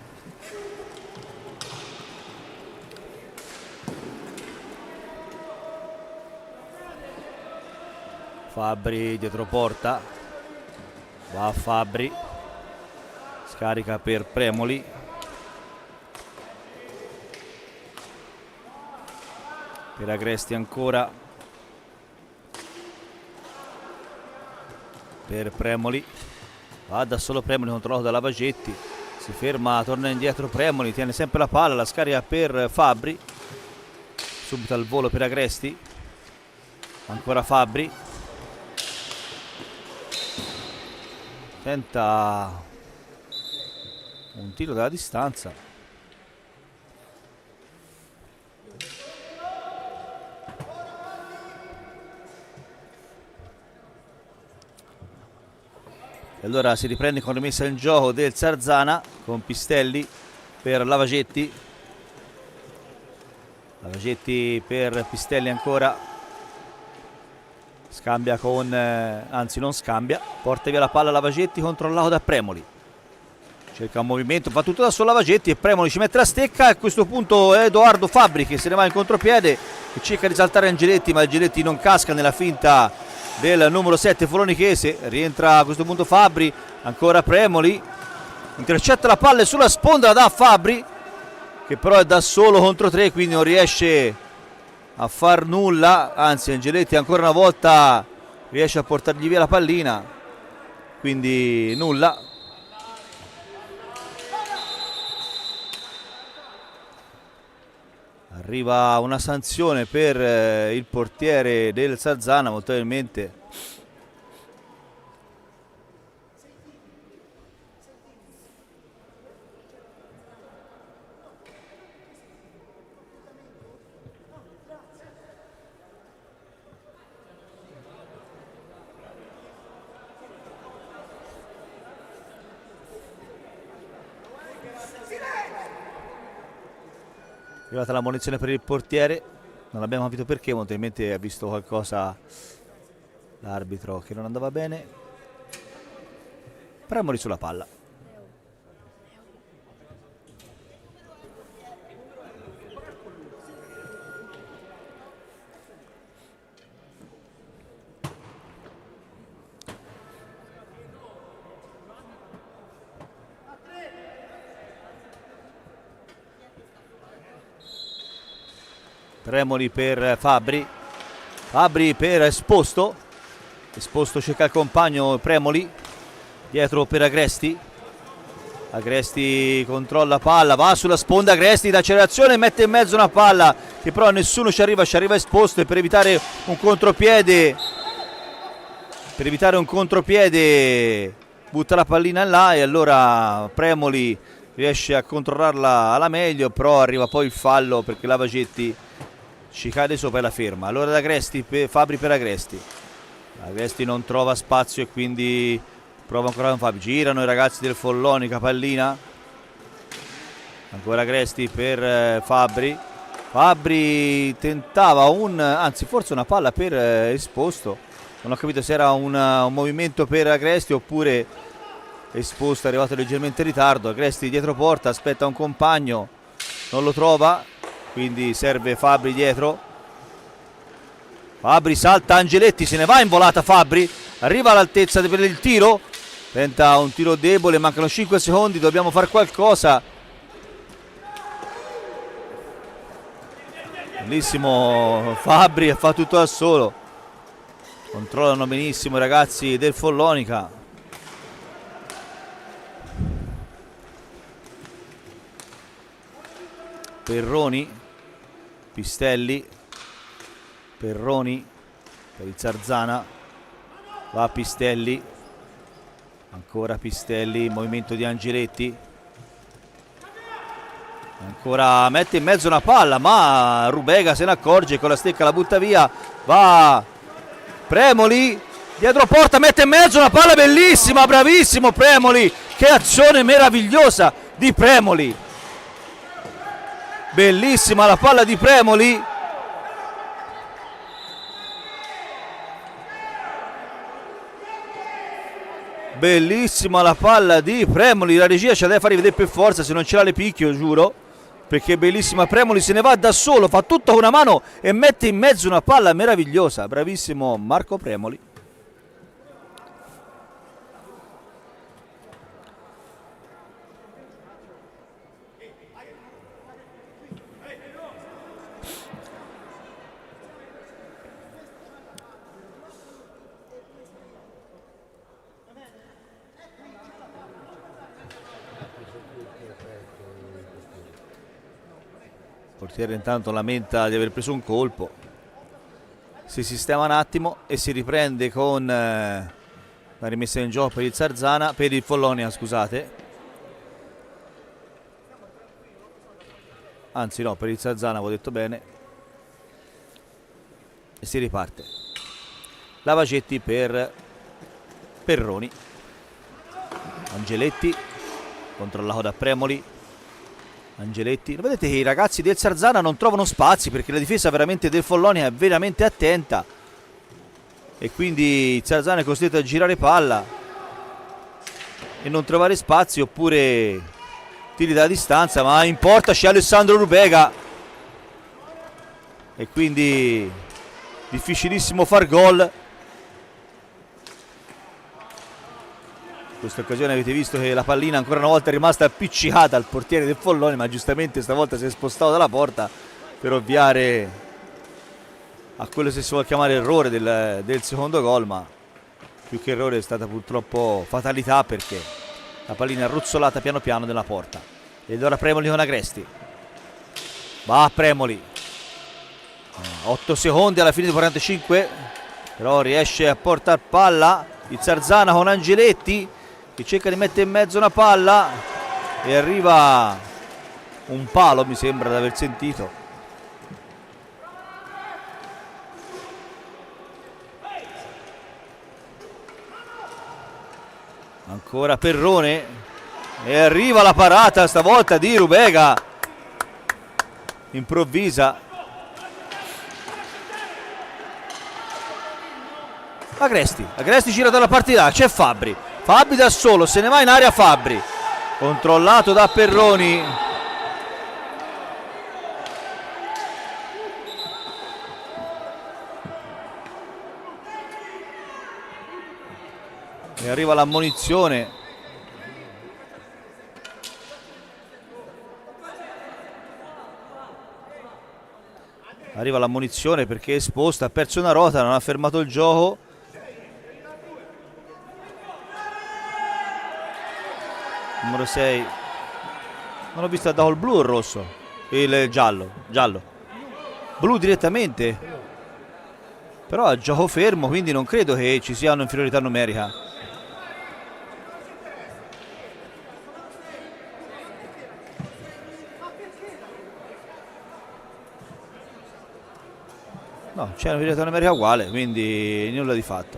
[SPEAKER 1] Fabbri dietro porta, va a Fabbri, scarica per Premoli, per Agresti ancora, per Premoli, va da solo Premoli controllato da Lavagetti, si ferma, torna indietro Premoli, tiene sempre la palla, la scarica per Fabbri, subito al volo per Agresti, ancora Fabbri. Tenta un tiro dalla distanza. E allora si riprende con rimessa in gioco del Sarzana con Pistelli per Lavagetti. Lavagetti per Pistelli ancora. Scambia con, anzi non scambia, porta via la palla Lavagetti, controllato da Premoli. Cerca un movimento, fa tutto da solo Lavagetti e Premoli ci mette la stecca. A questo punto è Edoardo Fabbri che se ne va in contropiede e cerca di saltare Angeletti, ma Angeletti non casca nella finta del numero 7 folonichese. Rientra a questo punto Fabbri, ancora Premoli, intercetta la palla sulla sponda da Fabbri, che però è da solo contro 3, quindi non riesce a far nulla, anzi Angeletti ancora una volta riesce a portargli via la pallina, quindi nulla. Arriva una sanzione per il portiere del Sarzana, molto probabilmente. È arrivata la munizione per il portiere, non abbiamo capito perché, molto probabilmente ha visto qualcosa l'arbitro che non andava bene. Premoli sulla palla. Premoli per Fabbri, Fabbri per Esposto, Esposto cerca il compagno Premoli, dietro per Agresti, Agresti controlla palla, va sulla sponda Agresti d'accelerazione, mette in mezzo una palla che però nessuno ci arriva Esposto e per evitare un contropiede, butta la pallina in là e allora Premoli riesce a controllarla alla meglio, però arriva poi il fallo perché Lavagetti ci cade sopra e la ferma. Allora da Agresti, Fabbri per Agresti. Agresti non trova spazio e quindi prova ancora con Fabbri. Girano i ragazzi del Follonica, pallina. Ancora Agresti per Fabbri. Fabbri tentava anzi forse una palla per Esposto. Non ho capito se era un movimento per Agresti oppure Esposto è arrivato leggermente in ritardo. Agresti dietro porta, aspetta un compagno, non lo trova. Quindi serve Fabbri dietro. Fabbri salta Angeletti, se ne va in volata Fabbri. Arriva all'altezza per il tiro. Tenta un tiro debole, mancano 5 secondi, dobbiamo fare qualcosa. Bellissimo Fabbri, fa tutto da solo. Controllano benissimo i ragazzi del Follonica. Perroni, Pistelli, Perroni per il Sarzana, va Pistelli, ancora Pistelli, movimento di Angeletti, Ancora mette in mezzo una palla, ma Rubega se ne accorge, con la stecca la butta via. Va Premoli, dietro porta, mette in mezzo una palla bellissima, bravissimo Premoli. Che azione meravigliosa di Premoli. Bellissima la palla di Premoli. Bellissima la palla di Premoli. La regia ce la deve fare vedere per forza, se non ce l'ha le picchio, giuro. Perché bellissima. Premoli se ne va da solo, fa tutto con una mano e mette in mezzo una palla meravigliosa. Bravissimo Marco Premoli. Il portiere intanto lamenta di aver preso un colpo, si sistema un attimo e si riprende con la rimessa in gioco per il Sarzana, per il Follonia, scusate, anzi no, per il Sarzana avevo detto bene, e si riparte. Lavagetti per Perroni, Angeletti controllato da Premoli. Angeletti, lo vedete che i ragazzi del Sarzana non trovano spazi perché la difesa veramente del Follonia è veramente attenta e quindi il Sarzana è costretto a girare palla e non trovare spazi oppure tiri da distanza, ma in porta c'è Alessandro Rubega e quindi difficilissimo far gol. In questa occasione avete visto che la pallina ancora una volta è rimasta appiccicata al portiere del Follonia, ma giustamente stavolta si è spostato dalla porta per ovviare a quello che si vuole chiamare errore del secondo gol, ma più che errore è stata purtroppo fatalità perché la pallina è ruzzolata piano piano nella porta. E allora Premoli con Agresti, va Premoli, 8 secondi alla fine di 45, però riesce a portare palla il Sarzana con Angeletti che cerca di mettere in mezzo una palla e arriva un palo, mi sembra di aver sentito. Ancora Perrone e arriva la parata stavolta di Rubega, improvvisa. Agresti gira dalla parte là, c'è Fabbri da solo, se ne va in area Fabbri, controllato da Perroni. E arriva l'ammonizione. Arriva l'ammonizione perché è esposta, ha perso una rota, non ha fermato il gioco. Numero 6, non ho visto, ha dato il blu o il rosso? Il giallo, blu direttamente, però a gioco fermo, quindi non credo che ci sia un'inferiorità numerica. No, c'è un'inferiorità numerica uguale, quindi nulla di fatto.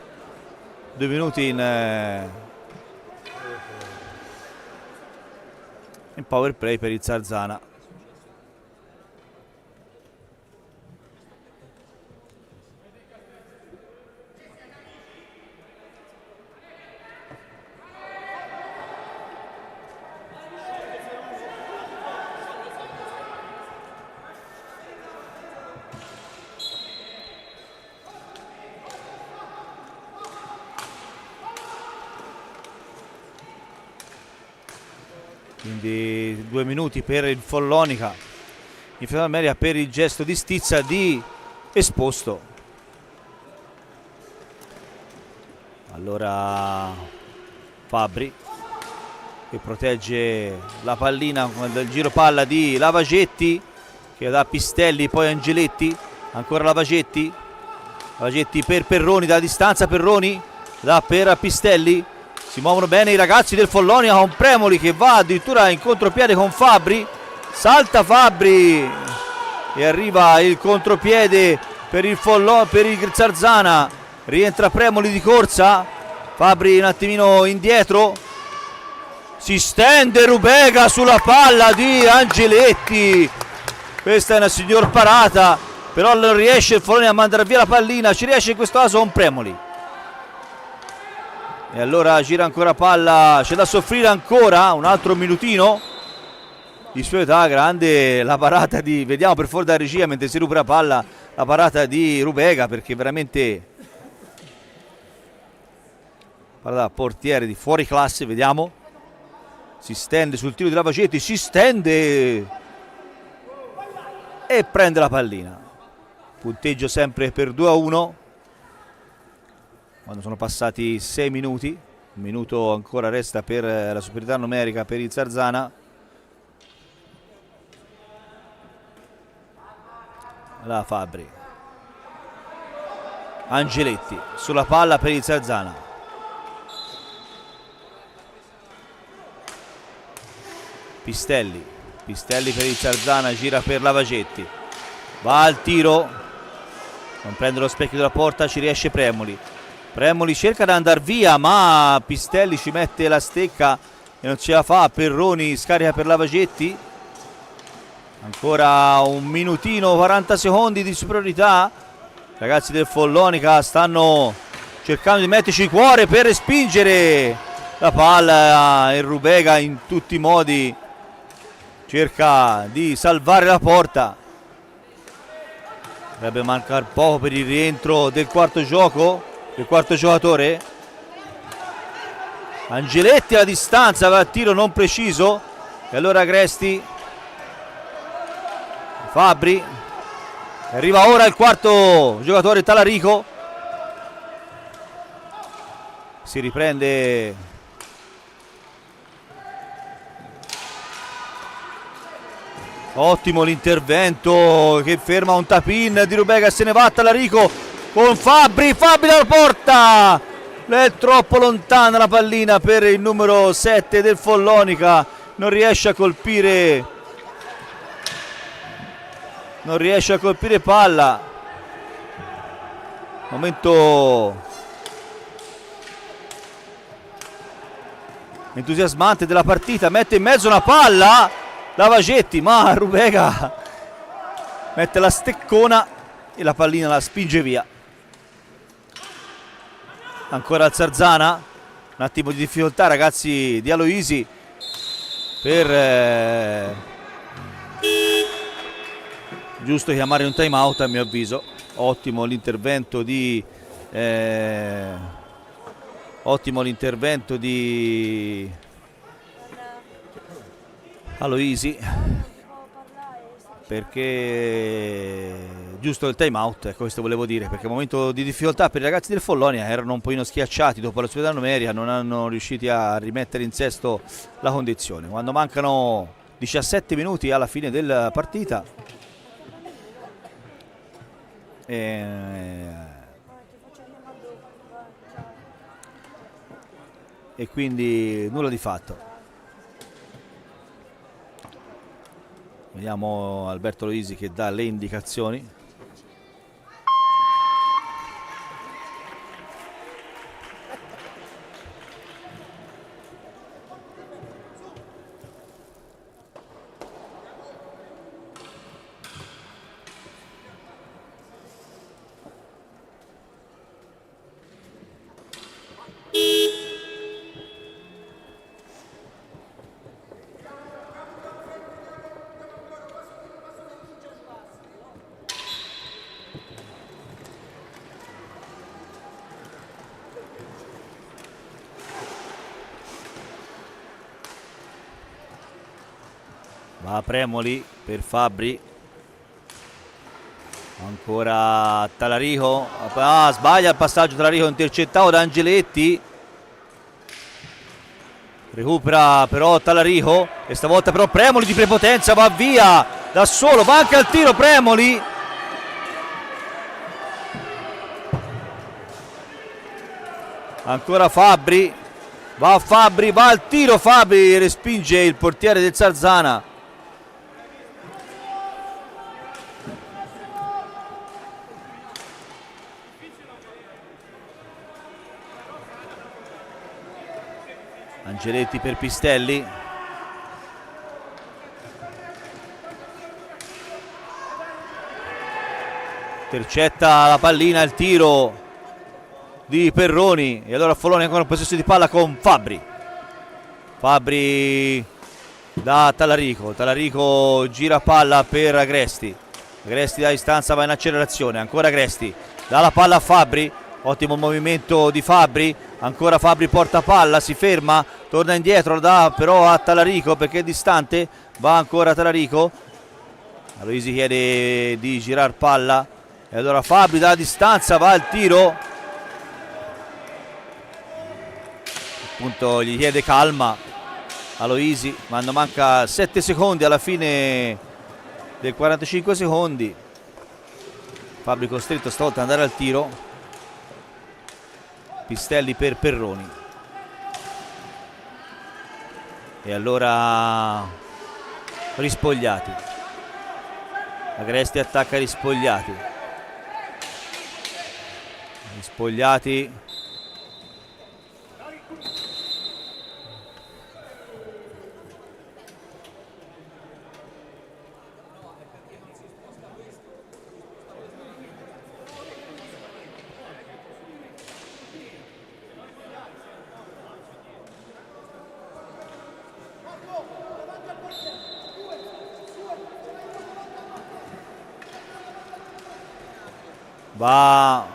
[SPEAKER 1] 2 minuti in power play per il Sarzana. Quindi 2 minuti per il Follonica, infermeria per il gesto di stizza di Esposto. Allora Fabbri che protegge la pallina del giro palla di Lavagetti che dà Pistelli, poi Angeletti, ancora Lavagetti per Perroni da distanza, Perroni dà per Pistelli. Si muovono bene i ragazzi del Follonia con Premoli che va addirittura in contropiede con Fabbri. salta Fabbri e arriva il contropiede per il Zarzana. Rientra Premoli di corsa, Fabbri un attimino indietro, si stende Rubega sulla palla di Angeletti. Questa è una signor parata, però non riesce il Follonia a mandare via la pallina. Ci riesce in questo caso con Premoli, e allora gira ancora palla, c'è da soffrire ancora un altro minutino di superiorità. Grande la parata di, vediamo per fuori da regia mentre si recupera palla, la parata di Rubega, perché veramente parata portiere di fuori classe. Vediamo, si stende sul tiro di Lavagetti, si stende e prende la pallina. Punteggio sempre per 2-1 quando sono passati 6 minuti. Un minuto ancora resta per la superiorità numerica per il Zarzana. La Fabbri, Angeletti sulla palla per il Zarzana, Pistelli per il Zarzana, gira per Lavagetti, va al tiro, non prende lo specchio della porta, ci riesce Premoli cerca di andare via, ma Pistelli ci mette la stecca e non ce la fa. Perroni scarica per Lavagetti, ancora un minutino 40 secondi di superiorità. I ragazzi del Follonica stanno cercando di metterci cuore per respingere la palla, e Rubega in tutti i modi cerca di salvare la porta. Dovrebbe mancare poco per il rientro del quarto gioco, del quarto giocatore. Angeletti alla distanza, va a tiro non preciso, e allora Agresti, Fabbri, arriva ora il quarto giocatore Talarico, si riprende ottimo l'intervento che ferma un tap-in di Rubega e se ne va Talarico con Fabbri alla porta, è troppo lontana la pallina per il numero 7 del Follonica, non riesce a colpire palla. Momento entusiasmante della partita, mette in mezzo una palla Lavagetti, ma Rubega mette la steccona e la pallina la spinge via. Ancora il Zarzana, un attimo di difficoltà ragazzi di Aloisi per giusto chiamare un time out a mio avviso. Ottimo l'intervento di Aloisi, perché giusto il time out, ecco, questo volevo dire, perché è un momento di difficoltà per i ragazzi del Follonia, erano un pochino schiacciati dopo la superiorità numerica, non hanno riusciti a rimettere in sesto la condizione. Quando mancano 17 minuti alla fine della partita, e quindi nulla di fatto. Vediamo Alberto Loisi che dà le indicazioni. Va Premoli per Fabbri, ancora Talarico, sbaglia il passaggio Talarico, intercettato da Angeletti, recupera però Talarico e stavolta però Premoli di prepotenza va via da solo, va anche al tiro Premoli, ancora Fabbri, va al tiro Fabbri, respinge il portiere del Zarzana. Angeletti per Pistelli. Intercetta la pallina, il tiro di Perroni e allora Folloni ancora in possesso di palla con Fabbri. Fabbri da Talarico, Talarico gira palla per Agresti. Agresti da distanza va in accelerazione, ancora Agresti dà la palla a Fabbri, ottimo movimento di Fabbri, ancora Fabbri porta palla, si ferma, torna indietro, dà però a Talarico perché è distante, va ancora Talarico. Aloisi chiede di girar palla e allora Fabbri dalla distanza va al tiro, appunto gli chiede calma Aloisi, ma manca 7 secondi alla fine del 45 secondi. Fabbri costretto stavolta ad andare al tiro. Pistelli per Perroni e allora Rispogliati. Agresti attacca Rispogliati. Rispogliati va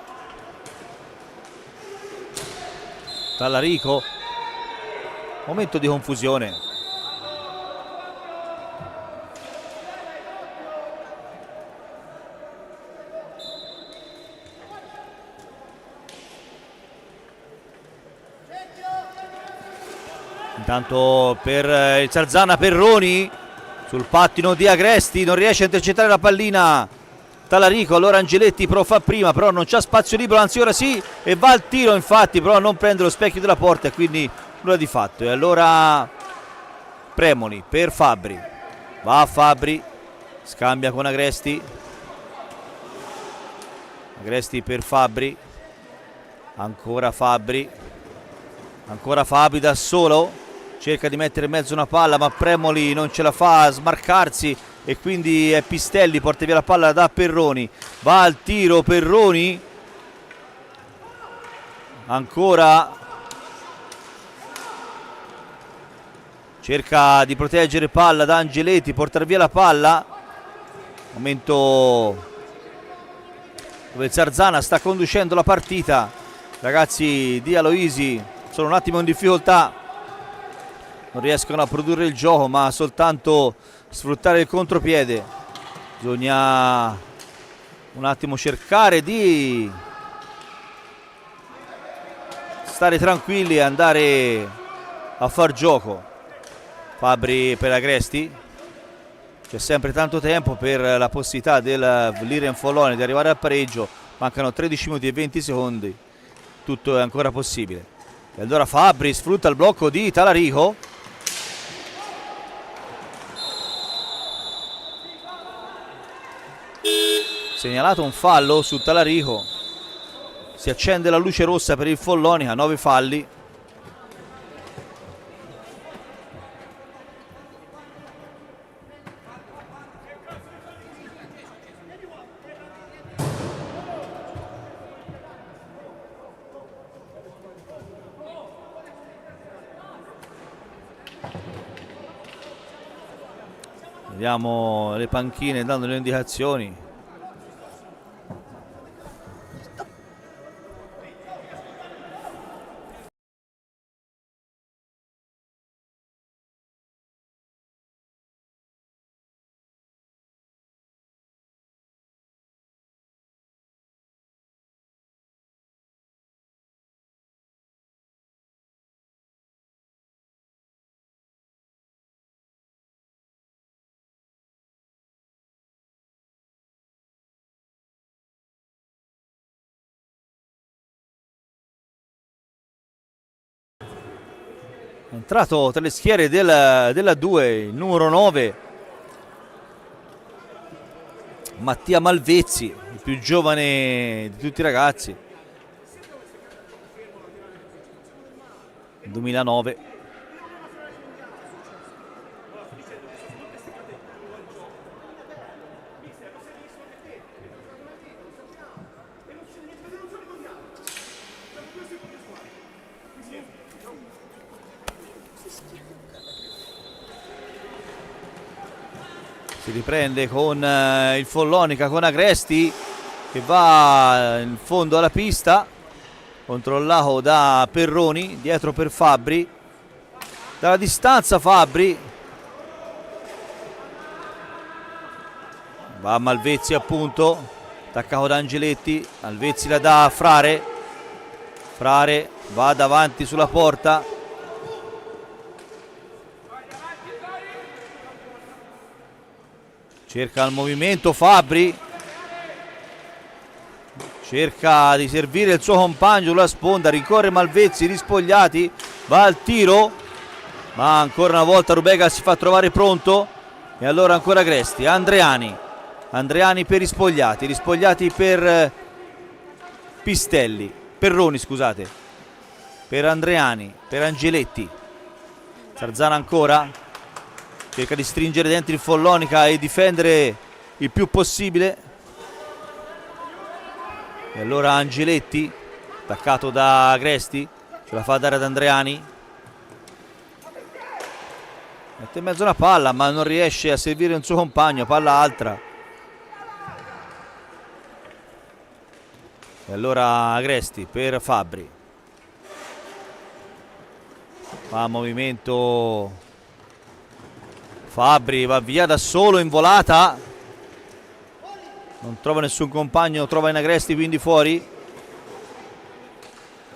[SPEAKER 1] Talarico, momento di confusione. Intanto per il Sarzana, Perroni sul pattino di Agresti, non riesce a intercettare la pallina Talarico, allora Angeletti fa prima, però non c'è spazio libero, anzi ora sì, e va al tiro infatti, però non prende lo specchio della porta e quindi nulla di fatto. E allora Premoli per Fabbri, va a Fabbri, scambia con Agresti, Agresti per Fabbri, ancora Fabbri da solo, cerca di mettere in mezzo una palla ma Premoli non ce la fa a smarcarsi e quindi è Pistelli, porta via la palla da Perroni, va al tiro Perroni, ancora cerca di proteggere palla da Angeletti, portare via la palla, momento dove il Sarzana sta conducendo la partita. Ragazzi di Aloisi sono un attimo in difficoltà, non riescono a produrre il gioco ma soltanto sfruttare il contropiede. Bisogna un attimo cercare di stare tranquilli e andare a far gioco. Fabbri per Agresti, c'è sempre tanto tempo per la possibilità del Liren Folloni di arrivare al pareggio, mancano 13 minuti e 20 secondi, tutto è ancora possibile. E allora Fabbri sfrutta il blocco di Talarico, segnalato un fallo su Talarico, si accende la luce rossa per il Follonica, 9 falli. Vediamo le panchine dando le indicazioni. È entrato tra le schiere della 2 il numero 9 Mattia Malvezzi, il più giovane di tutti i ragazzi, 2009. Si riprende con il Follonica, con Agresti che va in fondo alla pista, controllato da Perroni, dietro per Fabbri, dalla distanza Fabbri, va Malvezzi appunto, attaccato da Angeletti, Malvezzi la dà a Frare, Frare va davanti sulla porta, cerca il movimento Fabbri, cerca di servire il suo compagno sulla sponda, rincorre Malvezzi, Rispogliati, va al tiro, ma ancora una volta Rubega si fa trovare pronto, e allora ancora Agresti, Andreani per Rispogliati, Rispogliati per Pistelli, Perroni scusate, per Andreani, per Angeletti, Zarzana ancora, cerca di stringere dentro il Follonica e difendere il più possibile. E allora Angeletti, attaccato da Agresti, ce la fa dare ad Andreani. Mette in mezzo una palla ma non riesce a servire un suo compagno, palla altra. E allora Agresti per Fabbri. Fa movimento Fabbri, va via da solo in volata, non trova nessun compagno, trova in Agresti, quindi fuori,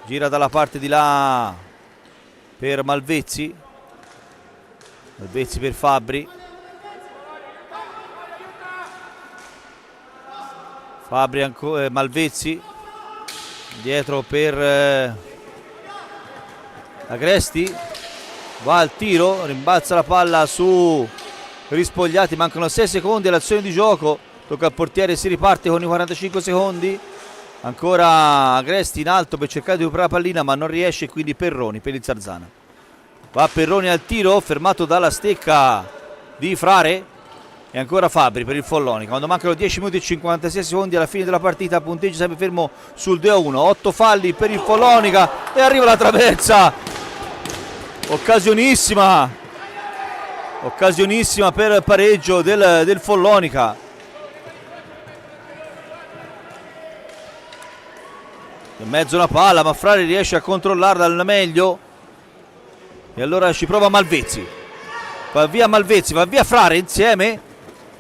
[SPEAKER 1] gira dalla parte di là per Malvezzi, Malvezzi per Fabbri, Fabbri ancora, Malvezzi dietro per Agresti, va al tiro, rimbalza la palla su Rispogliati, mancano 6 secondi all'azione di gioco, tocca al portiere, si riparte con i 45 secondi, ancora Agresti in alto per cercare di recuperare la pallina ma non riesce, quindi Perroni per il Zarzana, va Perroni al tiro, fermato dalla stecca di Frare, e ancora Fabbri per il Follonica, quando mancano 10 minuti e 56 secondi alla fine della partita, punteggio sempre fermo sul 2-1, 8 falli per il Follonica e arriva la traversa, occasionissima per il pareggio del Follonica. In mezzo una palla ma Frare riesce a controllarla al meglio, e allora ci prova Malvezzi, va via Malvezzi, va via Frare insieme,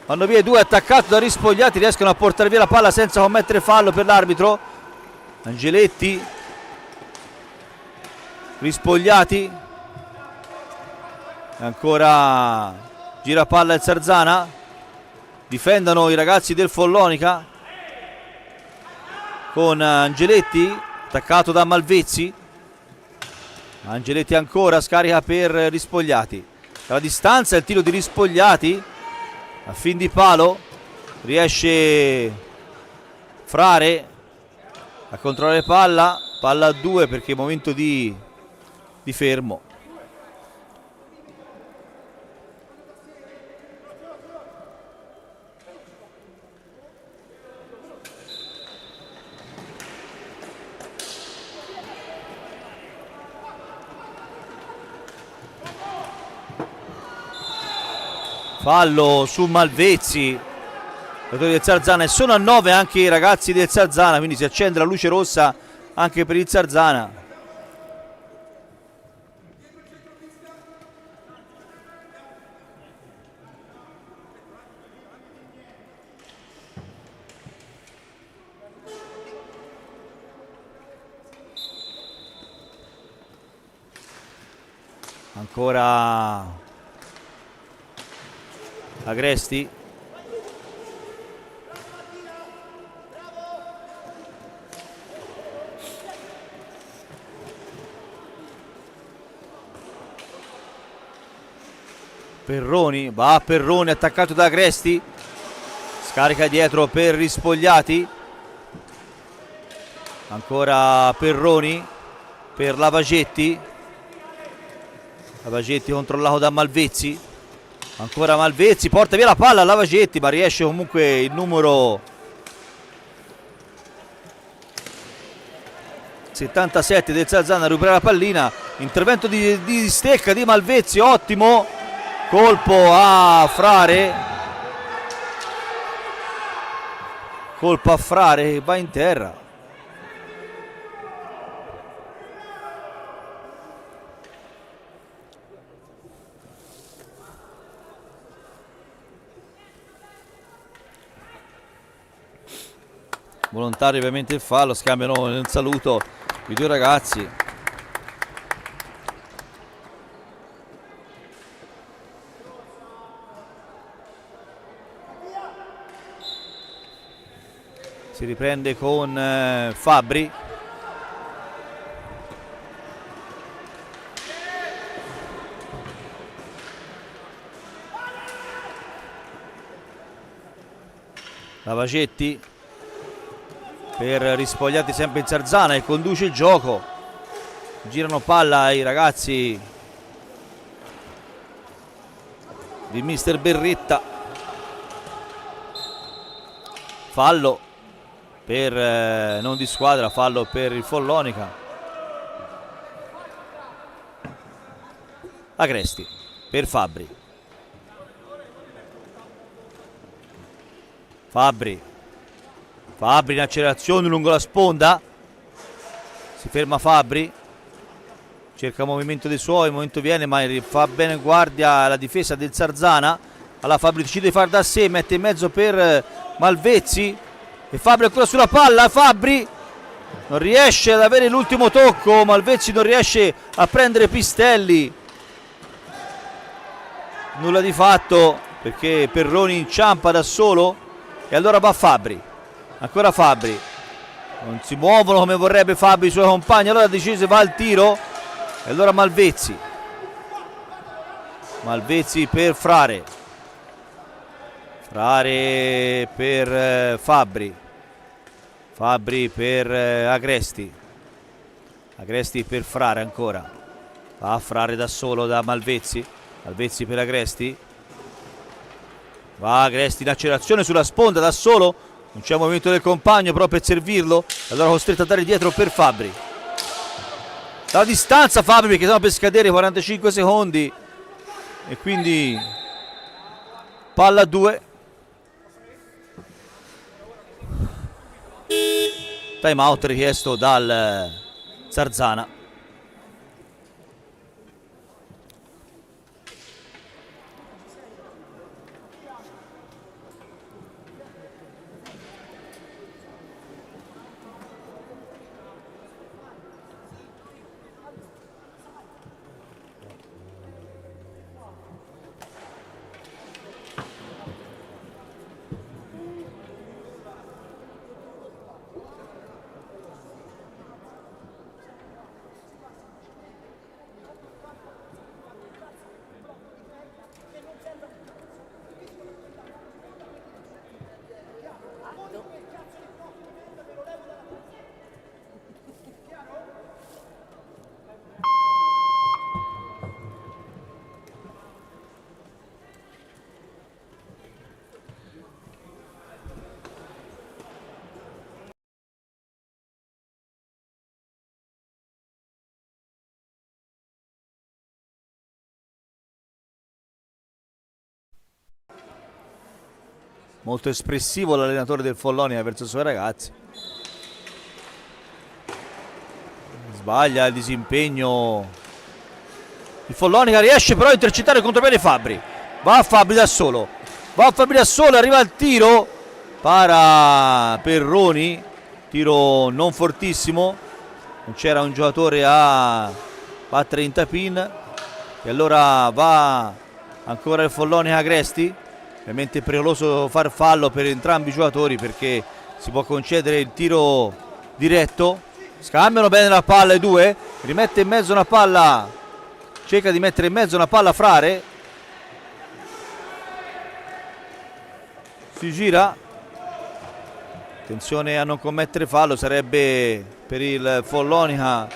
[SPEAKER 1] vanno via i due, attaccato da Rispogliati, riescono a portare via la palla senza commettere fallo per l'arbitro. Angeletti, Rispogliati, ancora gira palla il Zarzana, difendono i ragazzi del Follonica con Angeletti attaccato da Malvezzi, Angeletti ancora scarica per Rispogliati, dalla distanza il tiro di Rispogliati a fin di palo, riesce Frare a controllare palla a 2 perché è momento di fermo. Fallo su Malvezzi, giocatori del Zarzana, e sono a 9 anche i ragazzi del Zarzana, quindi si accende la luce rossa anche per il Zarzana. Ancora Agresti, Perroni, va Perroni attaccato da Agresti, scarica dietro per Rispogliati, ancora Perroni per Lavagetti, Lavagetti controllato da Malvezzi, ancora Malvezzi, porta via la palla a Lavagetti ma riesce comunque il numero 77 del Zarzana a recuperare la pallina. Intervento di stecca di Malvezzi, ottimo colpo a Frare, colpo a Frare che va in terra. Volontario ovviamente il fallo, scambiano nel saluto i due ragazzi. Si riprende con Fabbri. Lavagetti per Rispogliati sempre in Sarzana e conduce il gioco. Girano palla i ragazzi di mister Berretta. Fallo per non di squadra, fallo per il Follonica. Agresti per Fabbri. Fabbri in accelerazione lungo la sponda. Si ferma Fabbri, cerca movimento dei suoi, il movimento viene ma fa bene guardia la difesa del Sarzana. Allora Fabbri decide di far da sé, mette in mezzo per Malvezzi e Fabbri ancora sulla palla. Fabbri non riesce ad avere l'ultimo tocco, Malvezzi non riesce a prendere Pistelli. Nulla di fatto perché Perroni inciampa da solo e allora va Fabbri. Ancora Fabbri, non si muovono come vorrebbe Fabbri i suoi compagni, allora decise va al tiro e allora Malvezzi per Frare per Fabbri per Agresti per Frare ancora, va a Frare da solo da Malvezzi per Agresti, va Agresti in accelerazione sulla sponda da solo. Non c'è movimento del compagno però per servirlo. Allora costretto a dare dietro per Fabbri. Dalla distanza Fabbri perché stiamo per scadere 45 secondi. E quindi palla a 2. Time out richiesto dal Sarzana. Molto espressivo l'allenatore del Follonia verso i suoi ragazzi. Sbaglia il disimpegno. Il Follonica riesce però a intercettare il contropiede Fabbri. Va a Fabbri da solo. Arriva al tiro. Para Perroni. Tiro non fortissimo. Non c'era un giocatore a battere in tapin. E allora va ancora il Follonica Agresti. Ovviamente è pericoloso far fallo per entrambi i giocatori perché si può concedere il tiro diretto. Scambiano bene la palla i due. Rimette in mezzo una palla. Cerca di mettere in mezzo una palla Frare. Si gira. Attenzione a non commettere fallo. Sarebbe per il Follonica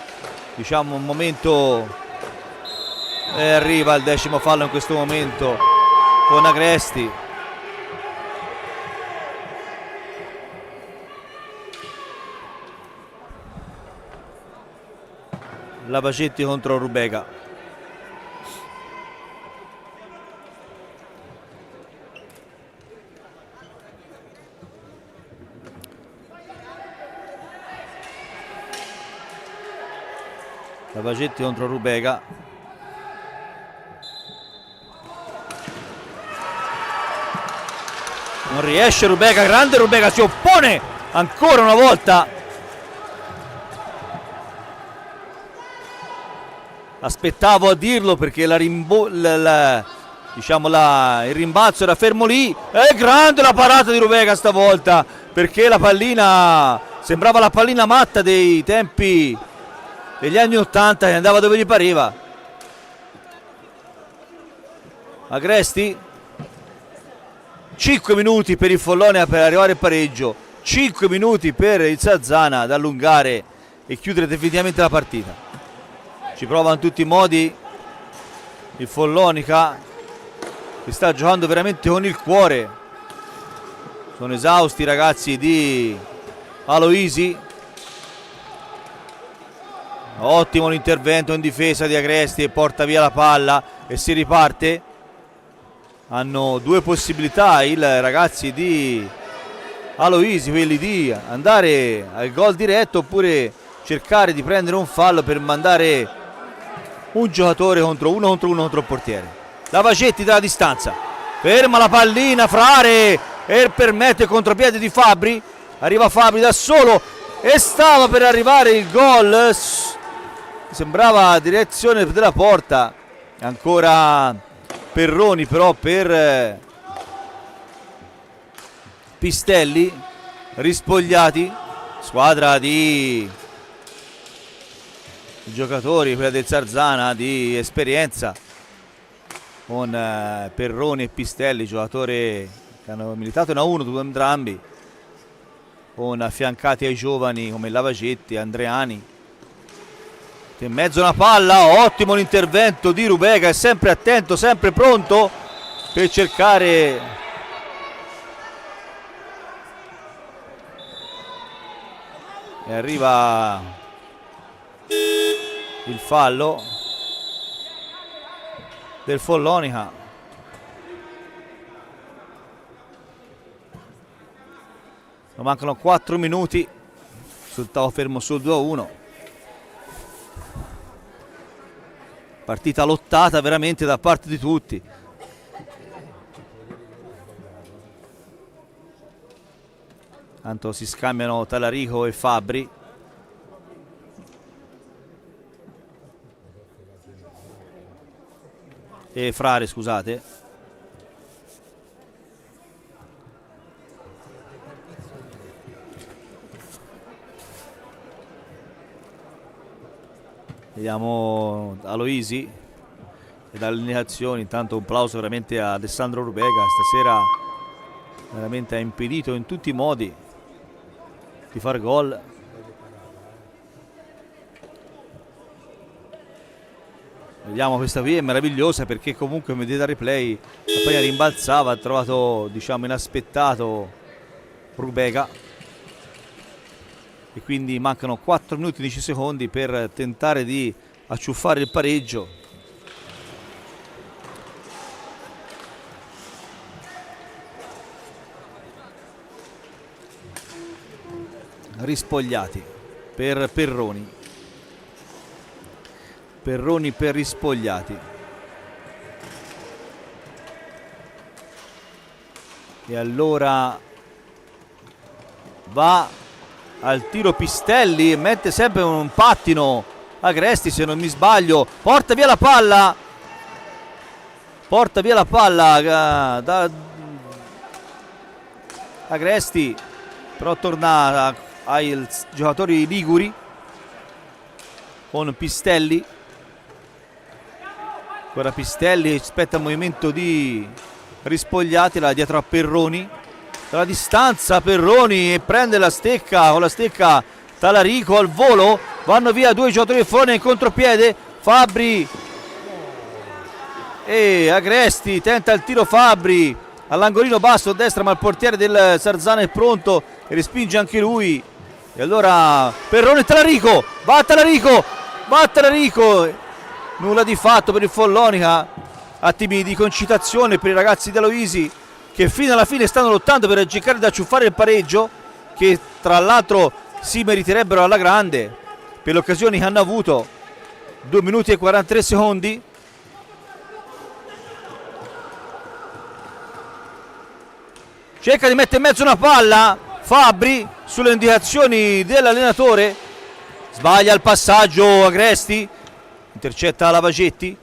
[SPEAKER 1] diciamo un momento. E arriva il 10° fallo in questo momento con Agresti. Lavagetti contro Rubega. Lavagetti contro Rubega. Non riesce Rubega, grande Rubega, si oppone ancora una volta. Aspettavo a dirlo perché il rimbalzo era fermo lì. È grande la parata di Rubega stavolta, perché la pallina sembrava la pallina matta dei tempi degli anni 80 che andava dove gli pareva. Agresti, 5 minuti per il Follonia per arrivare al pareggio, 5 minuti per il Sarzana ad allungare e chiudere definitivamente la partita. Ci prova in tutti i modi il Follonica, che sta giocando veramente con il cuore. Sono esausti i ragazzi di Aloisi. Ottimo l'intervento in difesa di Agresti e porta via la palla e si riparte. Hanno due possibilità i ragazzi di Aloisi, quelli di andare al gol diretto oppure cercare di prendere un fallo per mandare un giocatore contro uno contro il portiere. Lavagetti dalla distanza, ferma la pallina Frare e permette il contropiede di Fabbri. Arriva Fabbri da solo e stava per arrivare il gol, sembrava direzione della porta. Ancora Perroni però per Pistelli, rispogliati, squadra di giocatori, quella del Sarzana di esperienza, con Perroni e Pistelli, giocatori che hanno militato in A1 entrambi, con affiancati ai giovani come Lavagetti, Andreani. In mezzo una palla, ottimo l'intervento di Rubega, è sempre attento, sempre pronto per cercare e arriva il fallo del Follonica. Mancano 4 minuti, risultato fermo sul 2-1. Partita lottata veramente da parte di tutti. Tanto si scambiano Talarico e Fabbri. E Frare, scusate. Vediamo Aloisi e dalle indicazioni. Intanto un applauso veramente a Alessandro Rubega, stasera veramente ha impedito in tutti i modi di far gol. Vediamo, questa qui è meravigliosa perché comunque vedete al replay la palla rimbalzava, ha trovato diciamo inaspettato Rubega. E quindi mancano 4 minuti e 10 secondi per tentare di acciuffare il pareggio. Rispogliati per Perroni. Perroni per Rispogliati. E allora va al tiro Pistelli, mette sempre un pattino Agresti se non mi sbaglio, porta via la palla da Agresti, però torna ai giocatori liguri con Pistelli. Ancora Pistelli, aspetta il movimento di Rispogliati là dietro a Perroni. Dalla distanza Perroni e prende la stecca, con la stecca Talarico al volo, vanno via due giocatori di Follonia in contropiede, Fabbri e Agresti, tenta il tiro Fabbri all'angolino basso a destra, ma il portiere del Sarzana è pronto e respinge anche lui. E allora Perroni e Talarico, va Talarico, nulla di fatto per il Follonia, attimi di concitazione per i ragazzi di Aloisi, che fino alla fine stanno lottando per cercare di acciuffare il pareggio, che tra l'altro si meriterebbero alla grande per le occasioni che hanno avuto. 2 minuti e 43 secondi. Cerca di mettere in mezzo una palla Fabbri sulle indicazioni dell'allenatore, sbaglia il passaggio Agresti, intercetta Lavagetti,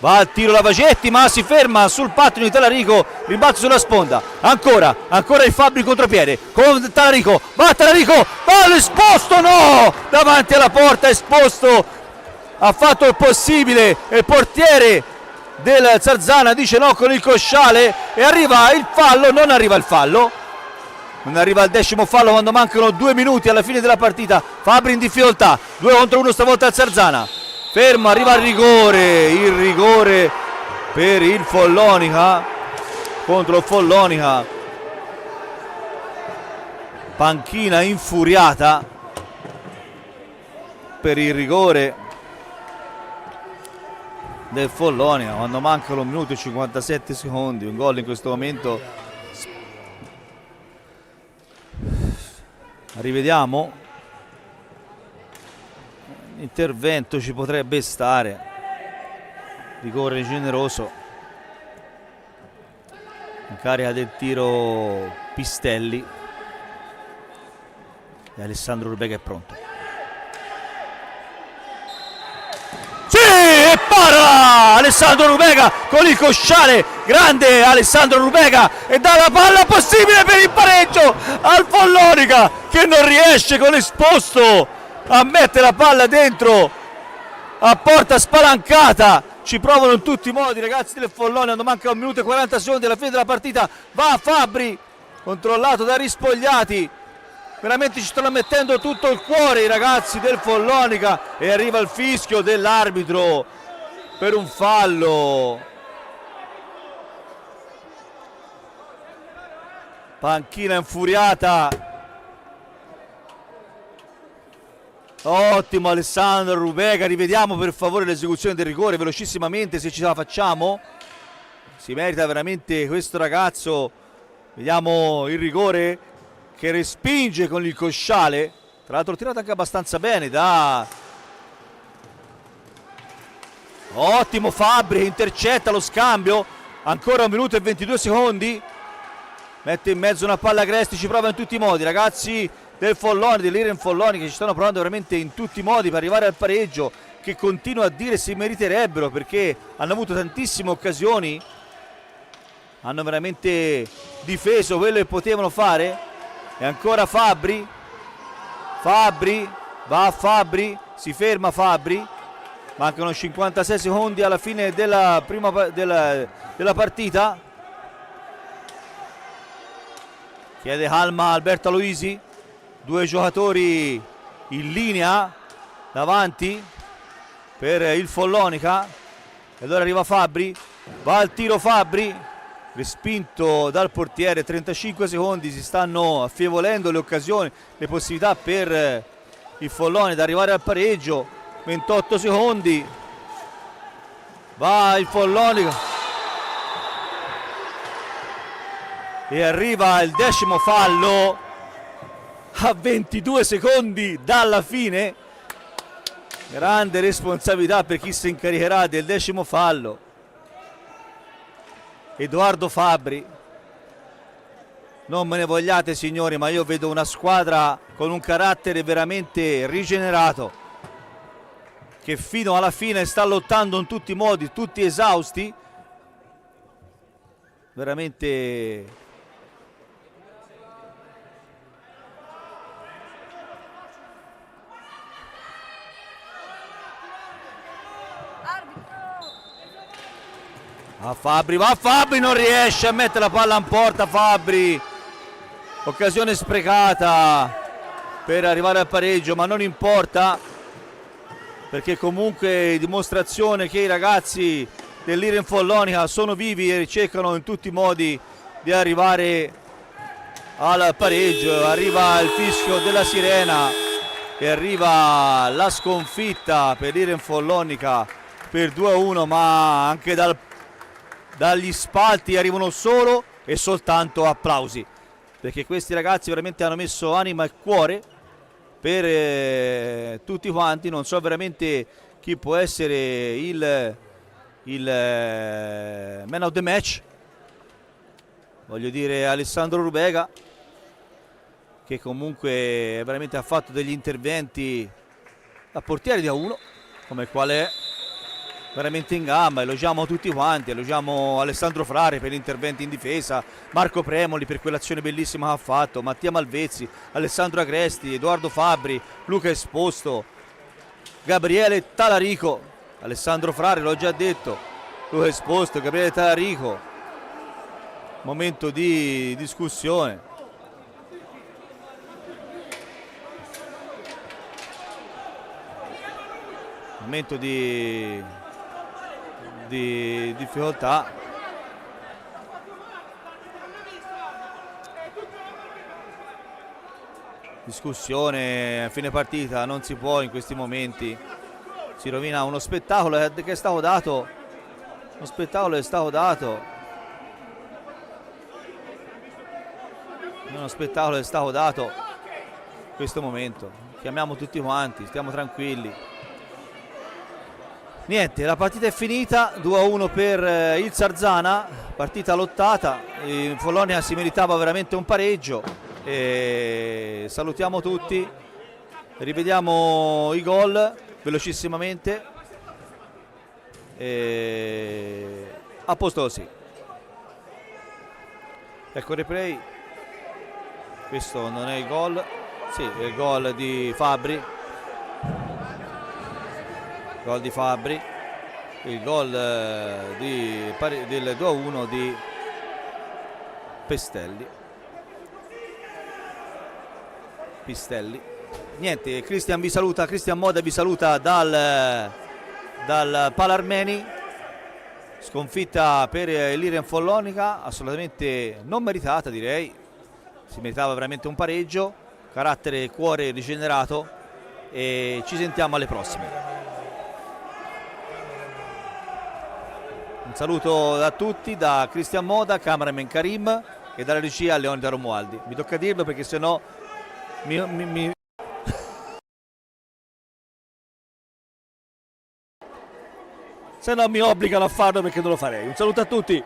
[SPEAKER 1] va al tiro Lavagetti ma si ferma sul pattino di Talarico, rimbalzo sulla sponda, ancora il Fabbri contropiede con Talarico, va l'esposto, no, davanti alla porta esposto, ha fatto il possibile e il portiere del Zarzana dice no con il cosciale e arriva il fallo, non arriva il 10º fallo quando mancano 2 minuti alla fine della partita. Fabbri in difficoltà, 2 contro 1 stavolta al Zarzana, fermo, arriva il rigore per il Follonica, contro Follonica, panchina infuriata per il rigore del Follonica quando mancano 1 minuto e 57 secondi. Un gol in questo momento, rivediamo, intervento ci potrebbe stare, rigore generoso, in carica del tiro Pistelli e Alessandro Rubega è pronto. E para Alessandro Rubega con il cosciale, grande Alessandro Rubega, e dà la palla possibile per il pareggio al Follonica che non riesce con esposto a mettere la palla dentro a porta spalancata. Ci provano in tutti i modi ragazzi del Follonica quando manca 1 minuto e 40 secondi alla fine della partita. Va Fabbri, controllato da Rispogliati, veramente ci stanno mettendo tutto il cuore i ragazzi del Follonica e arriva il fischio dell'arbitro per un fallo. Panchina infuriata. Ottimo Alessandro Rubega, rivediamo per favore l'esecuzione del rigore velocissimamente se ce la facciamo. Si merita veramente questo ragazzo. Vediamo il rigore che respinge con il cosciale, tra l'altro tirato anche abbastanza bene da ottimo Fabbri, intercetta lo scambio, ancora 1 minuto e 22 secondi, mette in mezzo una palla Agresti, ci prova in tutti i modi ragazzi del Follonica, dell'Iren Follonica, che ci stanno provando veramente in tutti i modi per arrivare al pareggio, che continuo a dire si meriterebbero perché hanno avuto tantissime occasioni, hanno veramente difeso quello che potevano fare. E ancora Fabbri, va Fabbri, si ferma Fabbri, mancano 56 secondi alla fine della partita. Chiede calma Alberto Aloisi, 2 giocatori in linea davanti per il Follonica. E allora arriva Fabbri, va al tiro Fabbri, respinto dal portiere. 35 secondi, si stanno affievolendo le occasioni, le possibilità per il Follonica di arrivare al pareggio. 28 secondi, va il Follonica e arriva il 10º fallo a 22 secondi dalla fine. Grande responsabilità per chi si incaricherà del 10º fallo, Edoardo Fabbri. Non me ne vogliate signori, ma io vedo una squadra con un carattere veramente rigenerato, che fino alla fine sta lottando in tutti i modi, tutti esausti, veramente va Fabbri, non riesce a mettere la palla in porta Fabbri, occasione sprecata per arrivare al pareggio, ma non importa perché comunque dimostrazione che i ragazzi dell'Iren Follonica sono vivi e cercano in tutti i modi di arrivare al pareggio. Arriva il fischio della sirena e arriva la sconfitta per l'Iren Follonica per 2-1, ma anche dagli spalti arrivano solo e soltanto applausi, perché questi ragazzi veramente hanno messo anima e cuore per tutti quanti. Non so veramente chi può essere il man of the match. Voglio dire Alessandro Rubega, che comunque veramente ha fatto degli interventi da portiere di A1, come quale è, veramente in gamba. Elogiamo tutti quanti, elogiamo Alessandro Frare per gli interventi in difesa, Marco Premoli per quell'azione bellissima che ha fatto, Mattia Malvezzi, Alessandro Agresti, Edoardo Fabbri, Luca Esposto, Gabriele Talarico, Alessandro Frare l'ho già detto, Luca Esposto, Gabriele Talarico. Momento di discussione. Momento di difficoltà. Discussione a fine partita, non si può in questi momenti. Si rovina uno spettacolo che è stato dato. Uno spettacolo è stato dato. Uno spettacolo è stato dato in questo momento. Chiamiamo tutti quanti, stiamo tranquilli. Niente, la partita è finita, 2-1 per il Sarzana, partita lottata, il Follonia si meritava veramente un pareggio. E salutiamo tutti, rivediamo i gol velocissimamente. A posto così. Ecco il replay. Questo non è il gol, sì, è il gol di Fabbri. Gol di Fabbri, il gol del 2-1 di Pistelli. Niente, Cristian Moda vi saluta dal Palarmeni. Sconfitta per l'Irian Follonica, assolutamente non meritata, direi. Si meritava veramente un pareggio, carattere e cuore rigenerato, e ci sentiamo alle prossime. Un saluto da tutti, da Cristian Moda, cameraman Karim, e dalla regia Leonida Romualdi. Mi tocca dirlo perché sennò se no mi obbligano a farlo, perché non lo farei. Un saluto a tutti.